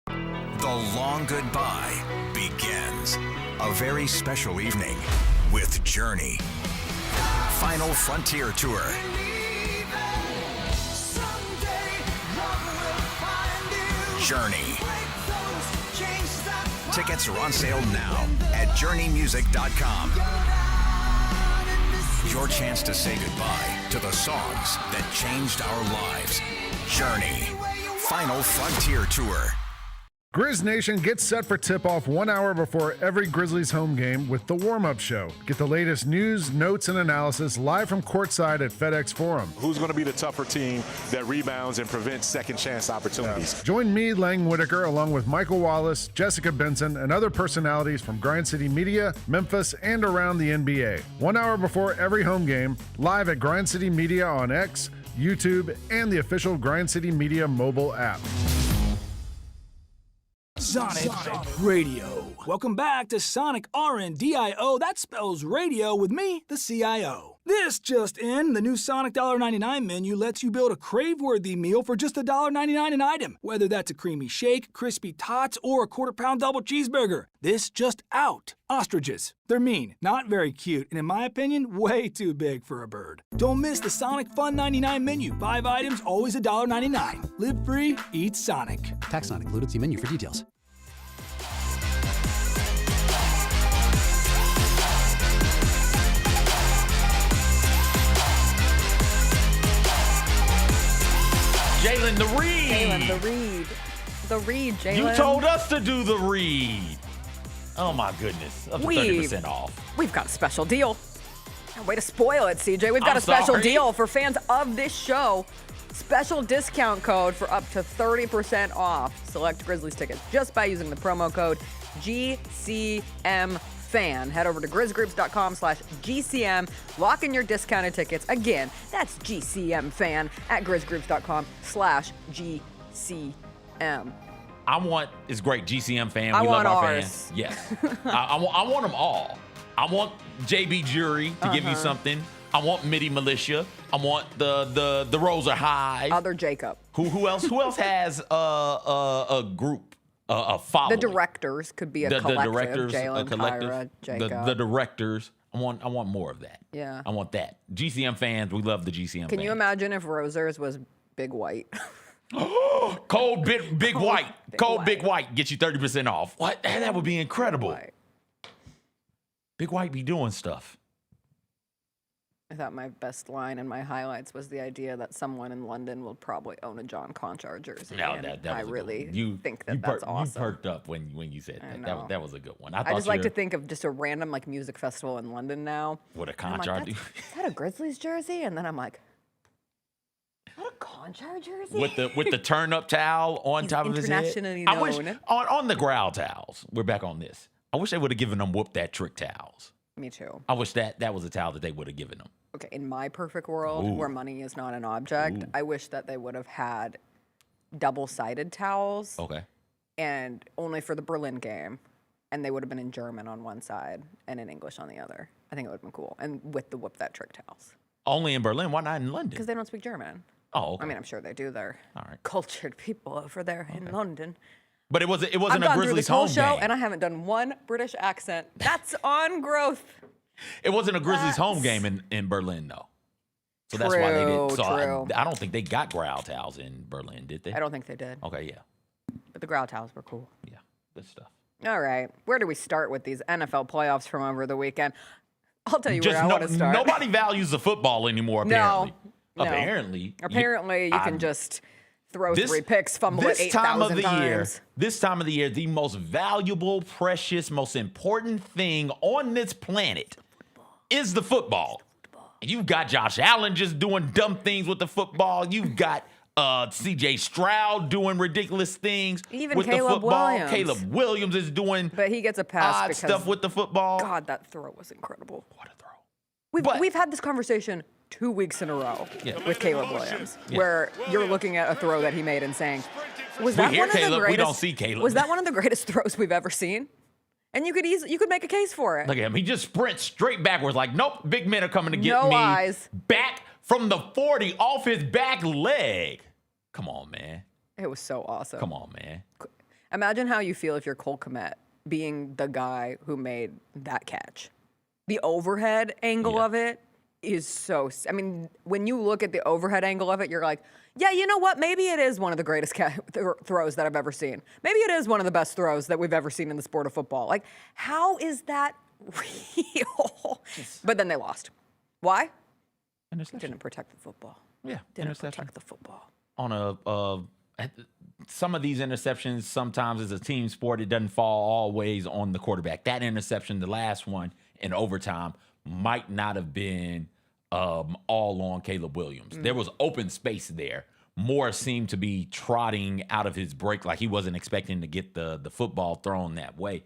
The long goodbye begins. A very special evening with Journey. Final Frontier Tour. Journey. Tickets are on sale now at journeymusic.com. Your chance to say goodbye to the songs that changed our lives. Journey. Final Frontier Tour. Grizz Nation gets set for tip-off 1 hour before every Grizzlies home game with the warm-up show. Get the latest news, notes, and analysis live from courtside at FedEx Forum. Who's going to be the tougher team that rebounds and prevents second chance opportunities? Join me, Lang Whitaker, along with Michael Wallace, Jessica Benson, and other personalities from Grind City Media, Memphis, and around the NBA. 1 hour before every home game, live at Grind City Media on X, YouTube, and the official Grind City Media mobile app. Sonic Radio. Welcome back to Sonic RNDIO. That spells radio with me, the CIO. This just in, the new Sonic $1.99 menu lets you build a crave-worthy meal for just $1.99 an item, whether that's a creamy shake, crispy tots, or a quarter-pound double cheeseburger. This just out. Ostriches. They're mean, not very cute, and in my opinion, way too big for a bird. Don't miss the Sonic Fun 99 menu. 5 items, always $1.99. Live free, eat Sonic. Tax not included. See menu for details. Jalen the Reed. Jalen the Reed. The Reed, Jalen. You told us to do the read. Oh my goodness. Up to 30% off. We've got a special deal. Way to spoil it, CJ. We've got a special deal for fans of this show. Special discount code for up to 30% off select Grizzlies tickets just by using the promo code GCMFan. Head over to grizzgroups.com/GCM. Lock in your discounted tickets. Again, that's GCMFan at grizzgroups.com/GCM. I want, it's great, GCM fan. I we want love our ours. fans. Yes. I want them all. I want JB Jury to give you something. I want Midi Militia. I want the Rosa High. Other Jacob. Who else? Who else has a group, a following? The directors could be a The collective. directors, Jalen, a collective. Kyra, Jacob. The directors. I want more of that. Yeah. I want that. GCM fans, we love the GCM Can fans. you imagine if Rosers was Big White? Cold Big White. Cold Big White. Get you 30% off. What? That would be incredible. Big White be doing stuff. I thought my best line in my highlights was the idea that someone in London will probably own a John Conchar jersey. No, and that I was a really good one. think that's awesome. You perked up when you said that. know. That was a good one. I just like to think of just a random like music festival in London now. What a And I'm Conchar like, do. Is that a Grizzlies jersey? And then I'm like, is that a Conchar jersey? with the turn up towel on top of his head. Internationally I wish known. on the growl towels. We're back on this. I wish they would have given them whoop that trick towels. Me too. I wish that was a towel that they would have given them. Okay, in my perfect world, Ooh. where money is not an object, I wish that they would have had double-sided towels. Okay. And only for the Berlin game. And they would have been in German on one side and in English on the other. I think it would have been cool. And with the whoop that trick towels. Only in Berlin. Why not in London? Because they don't speak German. Oh, okay. I mean, I'm sure they do. They're all right. Cultured people over there in London. But it wasn't I've a gone through Grizzlies this whole home show game. and I haven't done one British accent. That's on growth. It wasn't a Grizzlies home game in Berlin though. So that's why they didn't. So True. I don't think they got growl towels in Berlin, did they? I don't think they did. Okay, yeah. But the growl towels were cool. Yeah, good stuff. All right. Where do we start with these NFL playoffs from over the weekend? I'll tell you where I want to start. Nobody values the football anymore, apparently. No. Apparently, you can just throw 3 picks, fumble it 8,000 times. This time of the year, the most valuable, precious, most important thing on this planet is the football. You've got Josh Allen just doing dumb things with the football. You've got C.J. Stroud doing ridiculous things Even with Caleb the football. Williams. Caleb Williams is doing But he gets a pass odd because stuff with the football. God, that throw was incredible. What a throw. We've had this conversation 2 weeks in a row with Caleb Williams, where you're looking at a throw that he made and saying, was that one of the greatest? We don't see Caleb. Was that one of the greatest throws we've ever seen? And you could make a case for it. Look at him. He just sprints straight backwards like, nope, big men are coming to get No me. eyes. Back from the 40 off his back leg. Come on, man. It was so awesome. Come on, man. Imagine how you feel if you're Cole Kmet being the guy who made that catch. The overhead angle of it is so... I mean, when you look at the overhead angle of it, you're like, yeah, you know what? Maybe it is one of the greatest throws that I've ever seen. Maybe it is one of the best throws that we've ever seen in the sport of football. Like, how is that real? But then they lost. Why? Didn't protect the football. Yeah, Didn't protect the football. On some of these interceptions, sometimes as a team sport, it doesn't fall always on the quarterback. That interception, the last one in overtime, might not have been all on Caleb Williams. There was open space there. Moore seemed to be trotting out of his break like he wasn't expecting to get the football thrown that way.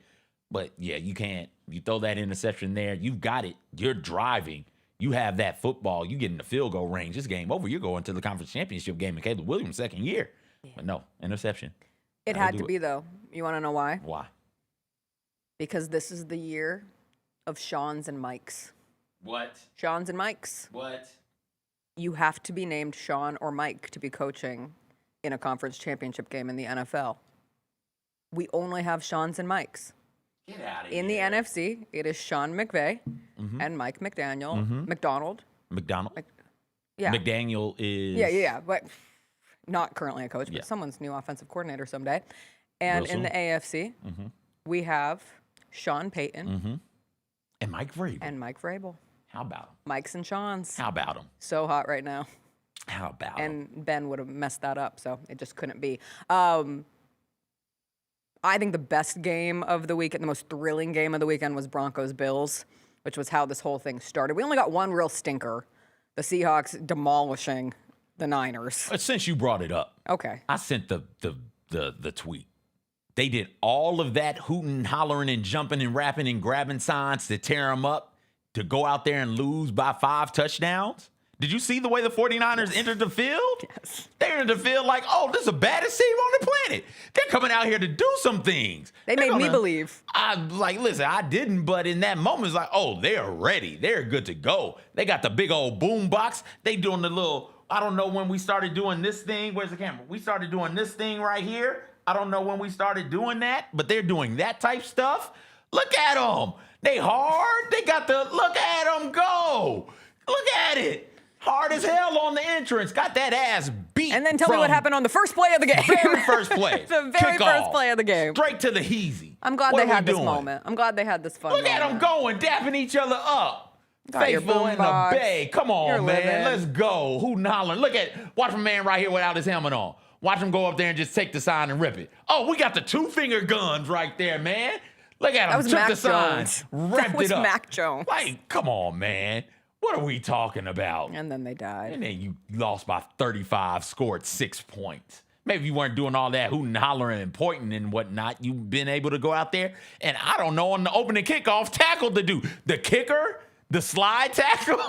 But, yeah, you can't. You throw that interception there, you've got it. You're driving. You have that football. You get in the field goal range. This game over. You're going to the conference championship game in Caleb Williams' second year. Yeah. But no, interception. It had to be, though. You want to know why? Why? Because this is the year of Sean's and Mike's. What? Sean's and Mike's. What? You have to be named Sean or Mike to be coaching in a conference championship game in the NFL. We only have Sean's and Mike's. Get out of in here. the NFC, it is Sean McVay and Mike McDaniel. McDonald. Yeah. McDaniel is... Yeah, but not currently a coach, but someone's new offensive coordinator someday. And in the AFC, we have Sean Payton. And Mike Vrabel. How about him? Mike's and Sean's. How about him? So hot right now. How about him? And Ben would have messed that up, so it just couldn't be. I think the best game of the weekend, the most thrilling game of the weekend was Broncos-Bills, which was how this whole thing started. We only got one real stinker, the Seahawks demolishing the Niners. Since you brought it up, okay, I sent the tweet. They did all of that hooting, hollering, and jumping and rapping and grabbing signs to tear them up, to go out there and lose by 5 touchdowns. Did you see the way the 49ers entered the field? Yes. They entered the field like, oh, this is the baddest team on the planet. They're coming out here to do some things. They made me believe. Listen, I didn't, but in that moment, it's like, oh, they're ready. They're good to go. They got the big old boom box. They doing the little, I don't know when we started doing this thing. Where's the camera? We started doing this thing right here. I don't know when we started doing that, but they're doing that type stuff. Look at them. They hard. They got the, look at them go. Look at it. Hard as hell on the entrance. Got that ass beat. And then tell me what happened on the first play of the game. Very first play. The very first play of the game. Straight to the heezy. I'm glad they had this moment. I'm glad they had this fun moment. Look at them going, dapping each other up. Faithful in the Bay. Come on, man. Let's go. Hootin' hollering. Watch my man right here without his helmet on. Watch him go up there and just take the sign and rip it. Oh, we got the 2-finger guns right there, man. Look at him. That was Took Mac the sign, Jones. ripped That was it up. Mac Jones. Like, come on, man. What are we talking about? And then they died. And then you lost by 35, scored 6 points. Maybe you weren't doing all that hooting, hollering, and pointing and whatnot. You've been able to go out there and, I don't know, on the opening kickoff, tackle the dude. The kicker, the slide tackle.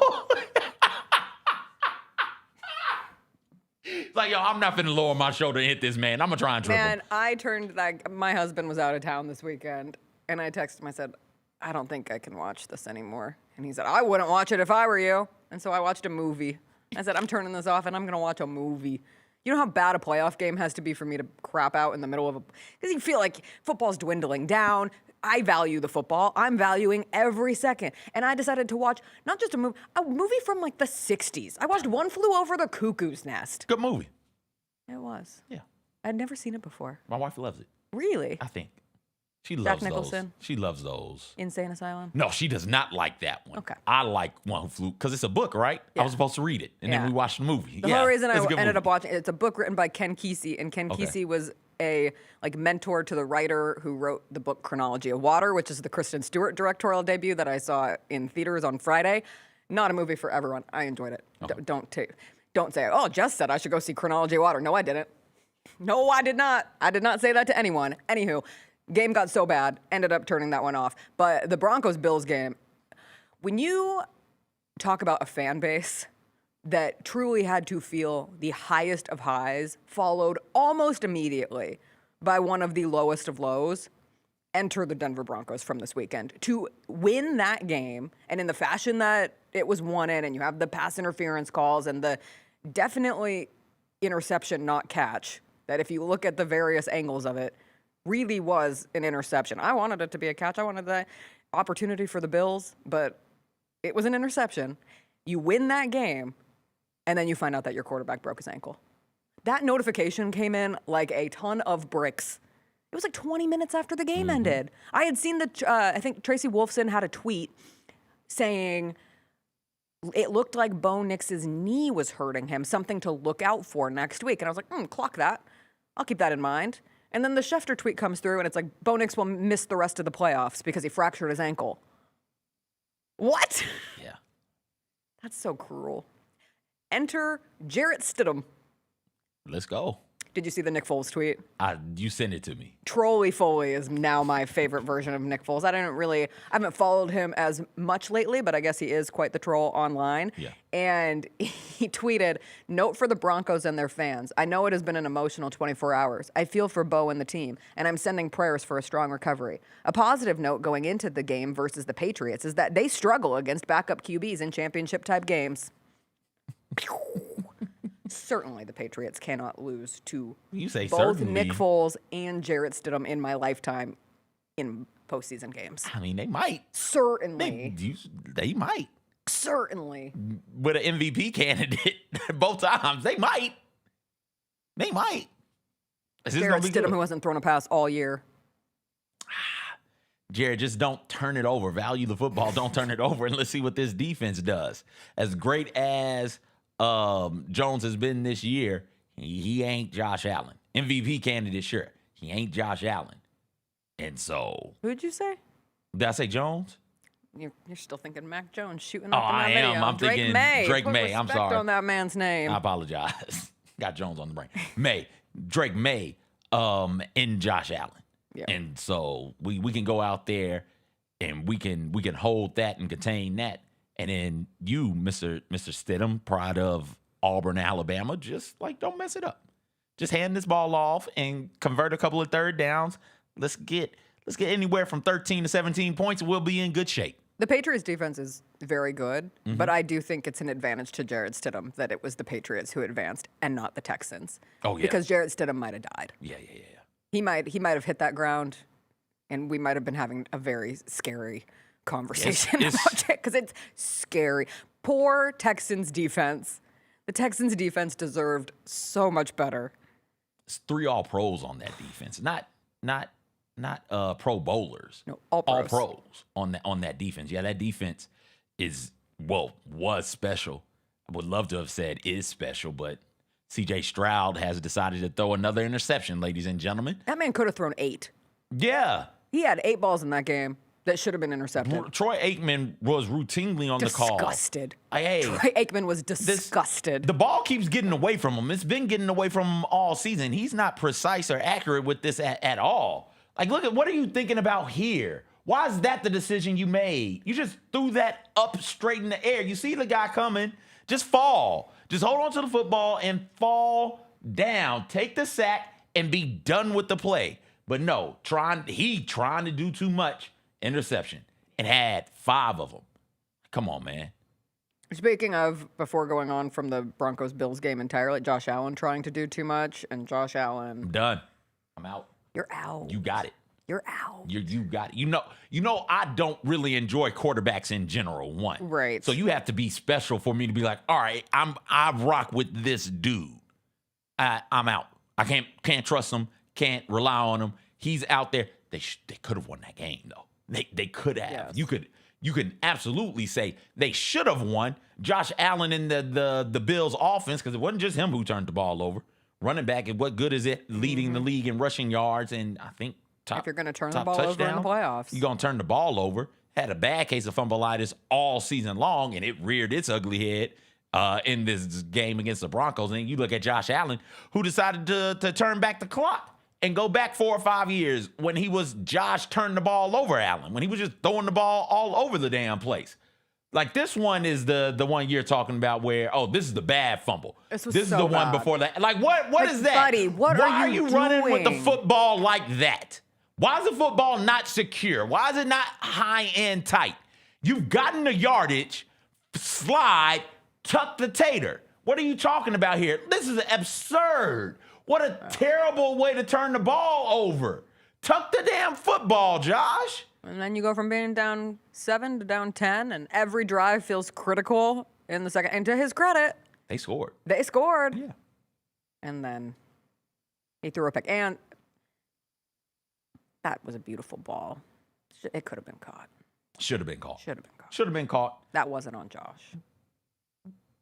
Like, yo, I'm not finna lower my shoulder and hit this man. I'm gonna try and triple. Man, my husband was out of town this weekend, and I texted him, I said, I don't think I can watch this anymore. And he said, I wouldn't watch it if I were you. And so I watched a movie. I said, I'm turning this off and I'm going to watch a movie. You know how bad a playoff game has to be for me to crap out in the middle of because you feel like football's dwindling down. I value the football. I'm valuing every second. And I decided to watch not just a movie from like the 60s. I watched One Flew Over the Cuckoo's Nest. Good movie. It was. Yeah. I'd never seen it before. My wife loves it. Really? I think. She Jack loves Nicholson? those. She loves those. Insane Asylum? No, she does not like that one. Okay. I like One Who Flew, because it's a book, right? Yeah. I was supposed to read it, and then Yeah. we watched the movie. The whole reason I it's a good ended up movie. watching it's a book written by Ken Kesey, and Ken Kesey was a mentor to the writer who wrote the book Chronology of Water, which is the Kristen Stewart directorial debut that I saw in theaters on Friday. Not a movie for everyone. I enjoyed it. Don't say, oh, Jess said I should go see Chronology of Water. No, I didn't. No, I did not. I did not say that to anyone. Anywho, game got so bad, ended up turning that one off. But the Broncos-Bills game, when you talk about a fan base that truly had to feel the highest of highs, followed almost immediately by one of the lowest of lows, enter the Denver Broncos from this weekend. To win that game, and in the fashion that it was won in, and you have the pass interference calls and the definitely interception not catch, that if you look at the various angles of it, really was an interception. I wanted it to be a catch. I wanted that opportunity for the Bills, but it was an interception. You win that game, and then you find out that your quarterback broke his ankle. That notification came in like a ton of bricks. It was like 20 minutes after the game ended. I had seen I think Tracy Wolfson had a tweet saying it looked like Bo Nix's knee was hurting him, something to look out for next week. And I was like, clock that. I'll keep that in mind. And then the Schefter tweet comes through, and it's like, Bo Nix will miss the rest of the playoffs because he fractured his ankle. What? Yeah. That's so cruel. Enter Jarrett Stidham. Let's go. Did you see the Nick Foles tweet? You sent it to me. Trolly Foley is now my favorite version of Nick Foles. I haven't followed him as much lately, but I guess he is quite the troll online. Yeah. And he tweeted, note for the Broncos and their fans. I know it has been an emotional 24 hours. I feel for Bo and the team, and I'm sending prayers for a strong recovery. A positive note going into the game versus the Patriots is that they struggle against backup QBs in championship-type games. Certainly the Patriots cannot lose to both Nick Foles and Jarrett Stidham in my lifetime in postseason games. I mean, they might. Certainly. They might. Certainly. With an MVP candidate both times. They might. They might. Jarrett Stidham, who hasn't thrown a pass all year. Jared, just don't turn it over. Value the football. Don't turn it over, and let's see what this defense does. As great as Jones has been this year, he ain't Josh Allen. MVP candidate, sure. He ain't Josh Allen. And so... Who'd you say? Did I say Jones? You're still thinking Mac Jones shooting up in that I video. am. I'm Drake thinking May. Drake Put May. I'm respect sorry. on that man's name. I apologize. Got Jones on the brain. Drake May in Josh Allen. Yeah. And so we can go out there and we can hold that and contain that. And then you, Mr. Stidham, pride of Auburn, Alabama, just don't mess it up. Just hand this ball off and convert a couple of third downs. Let's get anywhere from 13 to 17 points, and we'll be in good shape. The Patriots defense is very good, but I do think it's an advantage to Jarrett Stidham that it was the Patriots who advanced and not the Texans. Oh, yeah. Because Jarrett Stidham might have died. Yeah. He might have hit that ground, and we might have been having a very scary conversation about it, because it's scary. Poor Texans defense. The Texans defense deserved so much better. It's 3 all-pros on that defense. Not pro bowlers. No, all pros. All pros on that defense. Yeah, that defense was special. I would love to have said is special, but C.J. Stroud has decided to throw another interception, ladies and gentlemen. That man could have thrown 8. Yeah. He had 8 balls in that game that should have been intercepted. Troy Aikman was routinely on the call. Disgusted. Hey, Troy Aikman was disgusted. The ball keeps getting away from him. It's been getting away from him all season. He's not precise or accurate with this at all. Look at what are you thinking about here? Why is that the decision you made? You just threw that up straight in the air. You see the guy coming, just fall. Just hold on to the football and fall down. Take the sack and be done with the play. But no, trying to do too much. Interception, and had 5 of them. Come on, man. Speaking of, before going on from the Broncos-Bills game entirely, Josh Allen trying to do too much, and Josh Allen... I'm done. I'm out. You're out. You got it. You're out. You got it. You know, I don't really enjoy quarterbacks in general, one. Right. So you have to be special for me to be like, all right, I rock with this dude. I'm out. I can't trust him, can't rely on him. He's out there. they could have won that game though. They could have. Yes. You could absolutely say they should have won. Josh Allen in the Bills offense, because it wasn't just him who turned the ball over. Running back, and what good is it leading the league in rushing yards and I think if you're going to turn the top ball over in the touchdown? playoffs. You're going to turn the ball over. Had a bad case of fumbleitis all season long, and it reared its ugly head in this game against the Broncos. And you look at Josh Allen, who decided to turn back the clock and go back 4 or 5 years when he was Josh turned the ball over Allen, when he was just throwing the ball all over the damn place. Like, this one is the one you're talking about where, this is the bad fumble. This is the one before that. Like, what is that? Buddy, what Why are you running with the doing? football like that? Why is the football not secure? Why is it not high and tight? You've gotten the yardage, slide, tuck the tater. What are you talking about here? This is absurd. What a terrible way to turn the ball over. Tuck the damn football, Josh. And then you go from being down 7 to down 10, and every drive feels critical in the second. And to his credit, they scored. Yeah. And then he threw a pick. And that was a beautiful ball. It could have been caught. Should have been caught. Should have been caught. Should have been caught. That wasn't on Josh.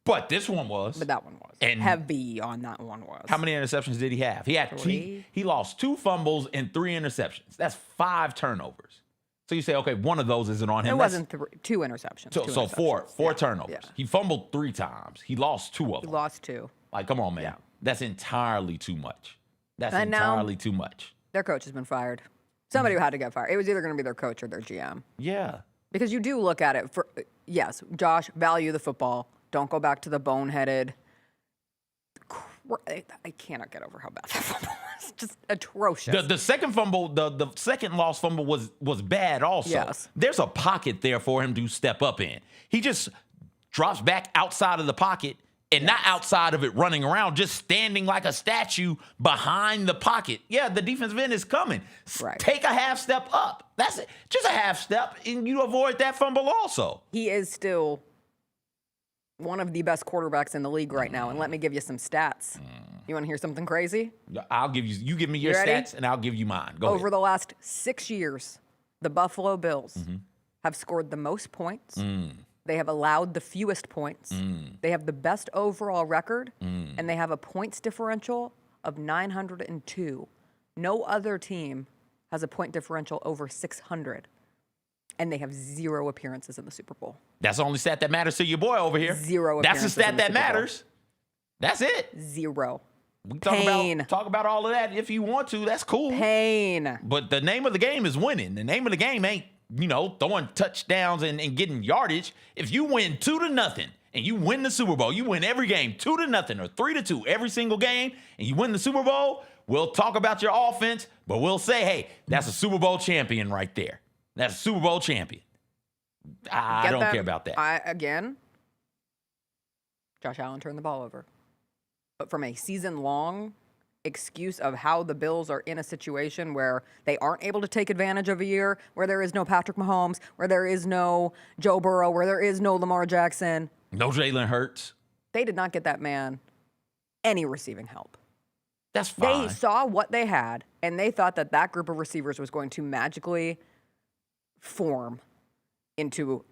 But this one was. But that one was. And heavy on that one was. How many interceptions did he have? He had 3. He lost 2 fumbles and 3 interceptions. That's 5 turnovers. So you say, okay, one of those isn't on him. It wasn't 2 interceptions. So 4 turnovers. Yeah. He fumbled 3 times. He lost 2 of them. He lost 2. Like, come on, man. Yeah. That's entirely too much. That's And now- entirely too much. Their coach has been fired. Somebody had to get fired. It was either going to be their coach or their GM. Yeah. Because you do look at it for, yes, Josh, value the football. Don't go back to the boneheaded. I cannot get over how bad that fumble was. Just atrocious. The second fumble, the second lost fumble was bad also. Yes. There's a pocket there for him to step up in. He just drops back outside of the pocket and not outside of it running around, just standing like a statue behind the pocket. Yeah, the defensive end is coming. Right. Take a half step up. That's it. Just a half step, and you avoid that fumble also. He is still one of the best quarterbacks in the league right now. And let me give you some stats. You want to hear something crazy? I'll give you. You give me your You ready? stats, and I'll give you mine. Go Over ahead. the last 6 years, the Buffalo Bills have scored the most points. They have allowed the fewest points. They have the best overall record, and they have a points differential of 902. No other team has a point differential over 600, and they have 0 appearances in the Super Bowl. That's the only stat that matters to your boy over here. 0 That's the appearances stat in the that Super Bowl. matters. That's it. 0. We Pain. talk about all of that if you want to. That's cool. Pain. But the name of the game is winning. The name of the game ain't, throwing touchdowns and getting yardage. If you win 2-0 and you win the Super Bowl, you win every game 2-0 or 3-2 every single game, and you win the Super Bowl, we'll talk about your offense, but we'll say, hey, that's a Super Bowl champion right there. That's a Super Bowl champion. I don't care about that. Josh Allen turned the ball over. But from a season-long excuse of how the Bills are in a situation where they aren't able to take advantage of a year, where there is no Patrick Mahomes, where there is no Joe Burrow, where there is no Lamar Jackson. No Jalen Hurts. They did not get that man any receiving help. That's fine. They saw what they had, and they thought that that group of receivers was going to magically form into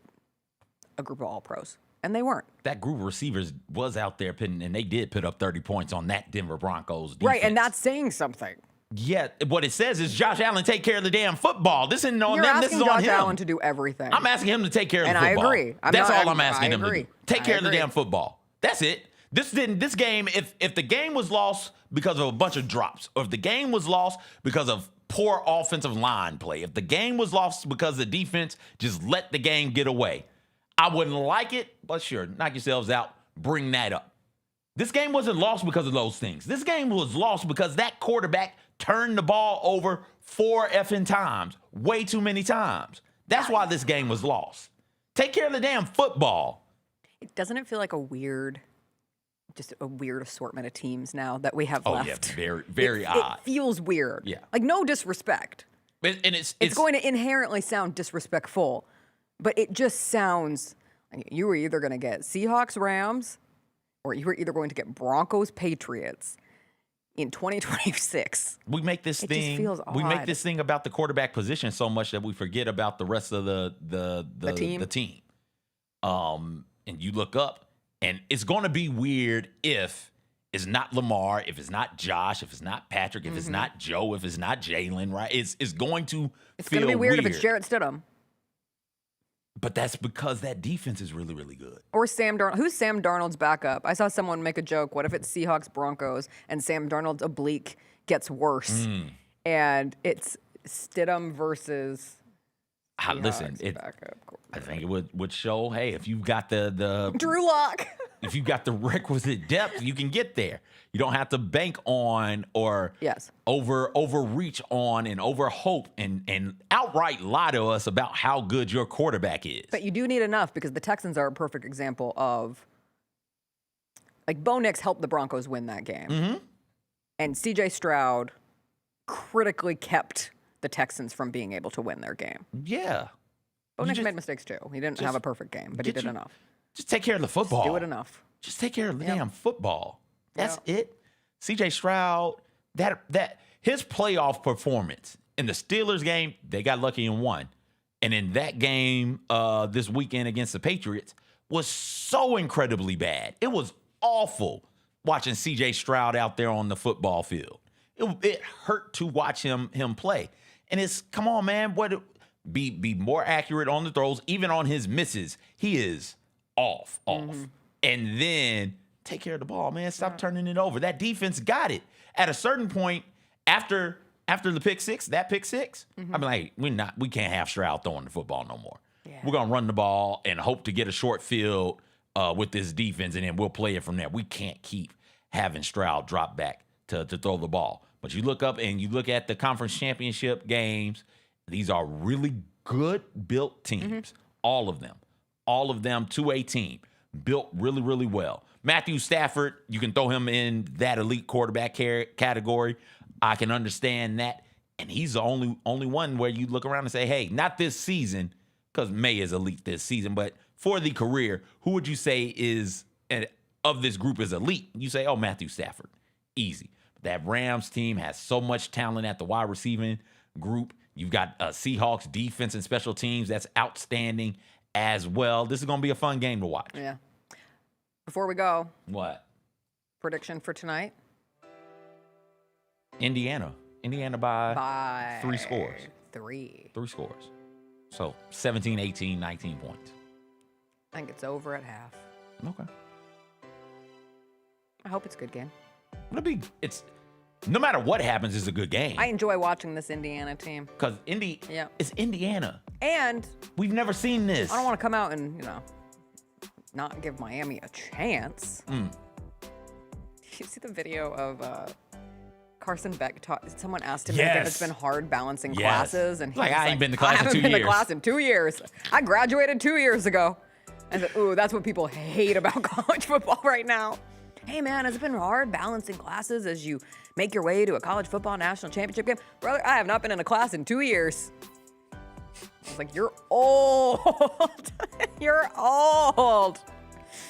a group of all-pros. And they weren't. That group of receivers was out there pitting, and they did put up 30 points on that Denver Broncos defense. Right, and that's saying something. Yeah, what it says is Josh Allen take care of the damn football. This isn't on You're them. This asking is on Josh him. Allen to do everything. I'm asking him to take care of And the I football. agree. That's all I'm asking him to do. Take care of the agree. damn football. That's it. This game, if the game was lost because of a bunch of drops, or if the game was lost because of poor offensive line play, if the game was lost because the defense just let the game get away, I wouldn't like it, but sure, knock yourselves out, bring that up. This game wasn't lost because of those things. This game was lost because that quarterback turned the ball over 4 effing times, way too many times. That's why this game was lost. Take care of the damn football. Doesn't it feel like a weird assortment of teams now that we have left? Oh, yeah, very, very odd. It feels weird. Yeah. Like, no disrespect. And it's going to inherently sound disrespectful, but it just sounds like you were either going to get Seahawks, Rams, or you were either going to get Broncos, Patriots. in 2026. We make this It thing. just feels We make odd. this thing about the quarterback position so much that we forget about the rest of the team. And you look up, and it's going to be weird if it's not Lamar, if it's not Josh, if it's not Patrick, if it's not Joe, if it's not Jalen. Right? It's going to. It's feel going to be weird if it's Jarrett Stidham. But that's because that defense is really, really good. Or Sam Darnold. Who's Sam Darnold's backup? I saw someone make a joke. What if it's Seahawks Broncos and Sam Darnold's oblique gets worse and it's Stidham versus Seahawks Listen, backup? I think it would show, hey, if you've got the Drew Lock. if you've got the requisite depth, you can get there. You don't have to bank on or overreach on and overhope and outright lie to us about how good your quarterback is. But you do need enough because the Texans are a perfect example of, like, Bo Nix helped the Broncos win that game. And C.J. Stroud critically kept the Texans from being able to win their game. Yeah. Bo Nix made mistakes too. He didn't have a perfect game, but he did enough. Just take care of the football. Just do it enough. Just take care of the damn football. That's it. C.J. Stroud, that his playoff performance in the Steelers game, they got lucky and won. And in that game this weekend against the Patriots was so incredibly bad. It was awful watching C.J. Stroud out there on the football field. It hurt to watch him play. And it's, come on, man, be more accurate on the throws, even on his misses. He is off. And then take care of the ball, man. Stop turning it over. That defense got it. At a certain point, after the pick six, I'm like, we can't have Stroud throwing the football no more. We're gonna run the ball and hope to get a short field with this defense, and then we'll play it from there. We can't keep having Stroud drop back to throw the ball. But you look up and you look at the conference championship games. These are really good built teams. All of them to a team. Built really, really well. Matthew Stafford, you can throw him in that elite quarterback category. I can understand that. And he's the only one where you look around and say, hey, not this season, because May is elite this season, but for the career, who would you say is, of this group is elite? You say, oh, Matthew Stafford. Easy. That Rams team has so much talent at the wide receiving group. You've got Seahawks defense and special teams that's outstanding as well. This is going to be a fun game to watch. Yeah. Before we go. What? Prediction for tonight? Indiana by 3 scores. 3 scores. So 17, 18, 19 points. I think it's over at half. Okay. I hope it's a good game. It's no matter what happens, it's a good game. I enjoy watching this Indiana team. Because it's Indiana. And we've never seen this. I don't want to come out and, not give Miami a chance. You see the video of Carson Beck someone asked him if it's been hard balancing classes, and I ain't been to class in 2 years. I haven't been to class in 2 years. I graduated 2 years ago. I said, ooh, that's what people hate about college football right now. Hey man, has it been hard balancing classes as you make your way to a college football national championship game? Brother, I have not been in a class in 2 years. I was like, you're old. You're old.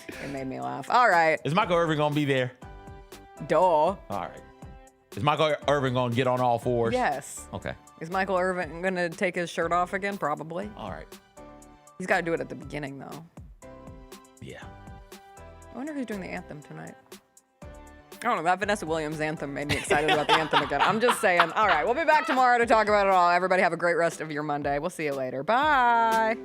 It made me laugh. All right. Is Michael Irvin going to be there? Duh. All right. Is Michael Irvin going to get on all fours? Yes. Okay. Is Michael Irvin going to take his shirt off again? Probably. All right. He's got to do it at the beginning, though. Yeah. I wonder who's doing the anthem tonight. I don't know. That Vanessa Williams anthem made me excited about the anthem again. I'm just saying. All right. We'll be back tomorrow to talk about it all. Everybody have a great rest of your Monday. We'll see you later. Bye.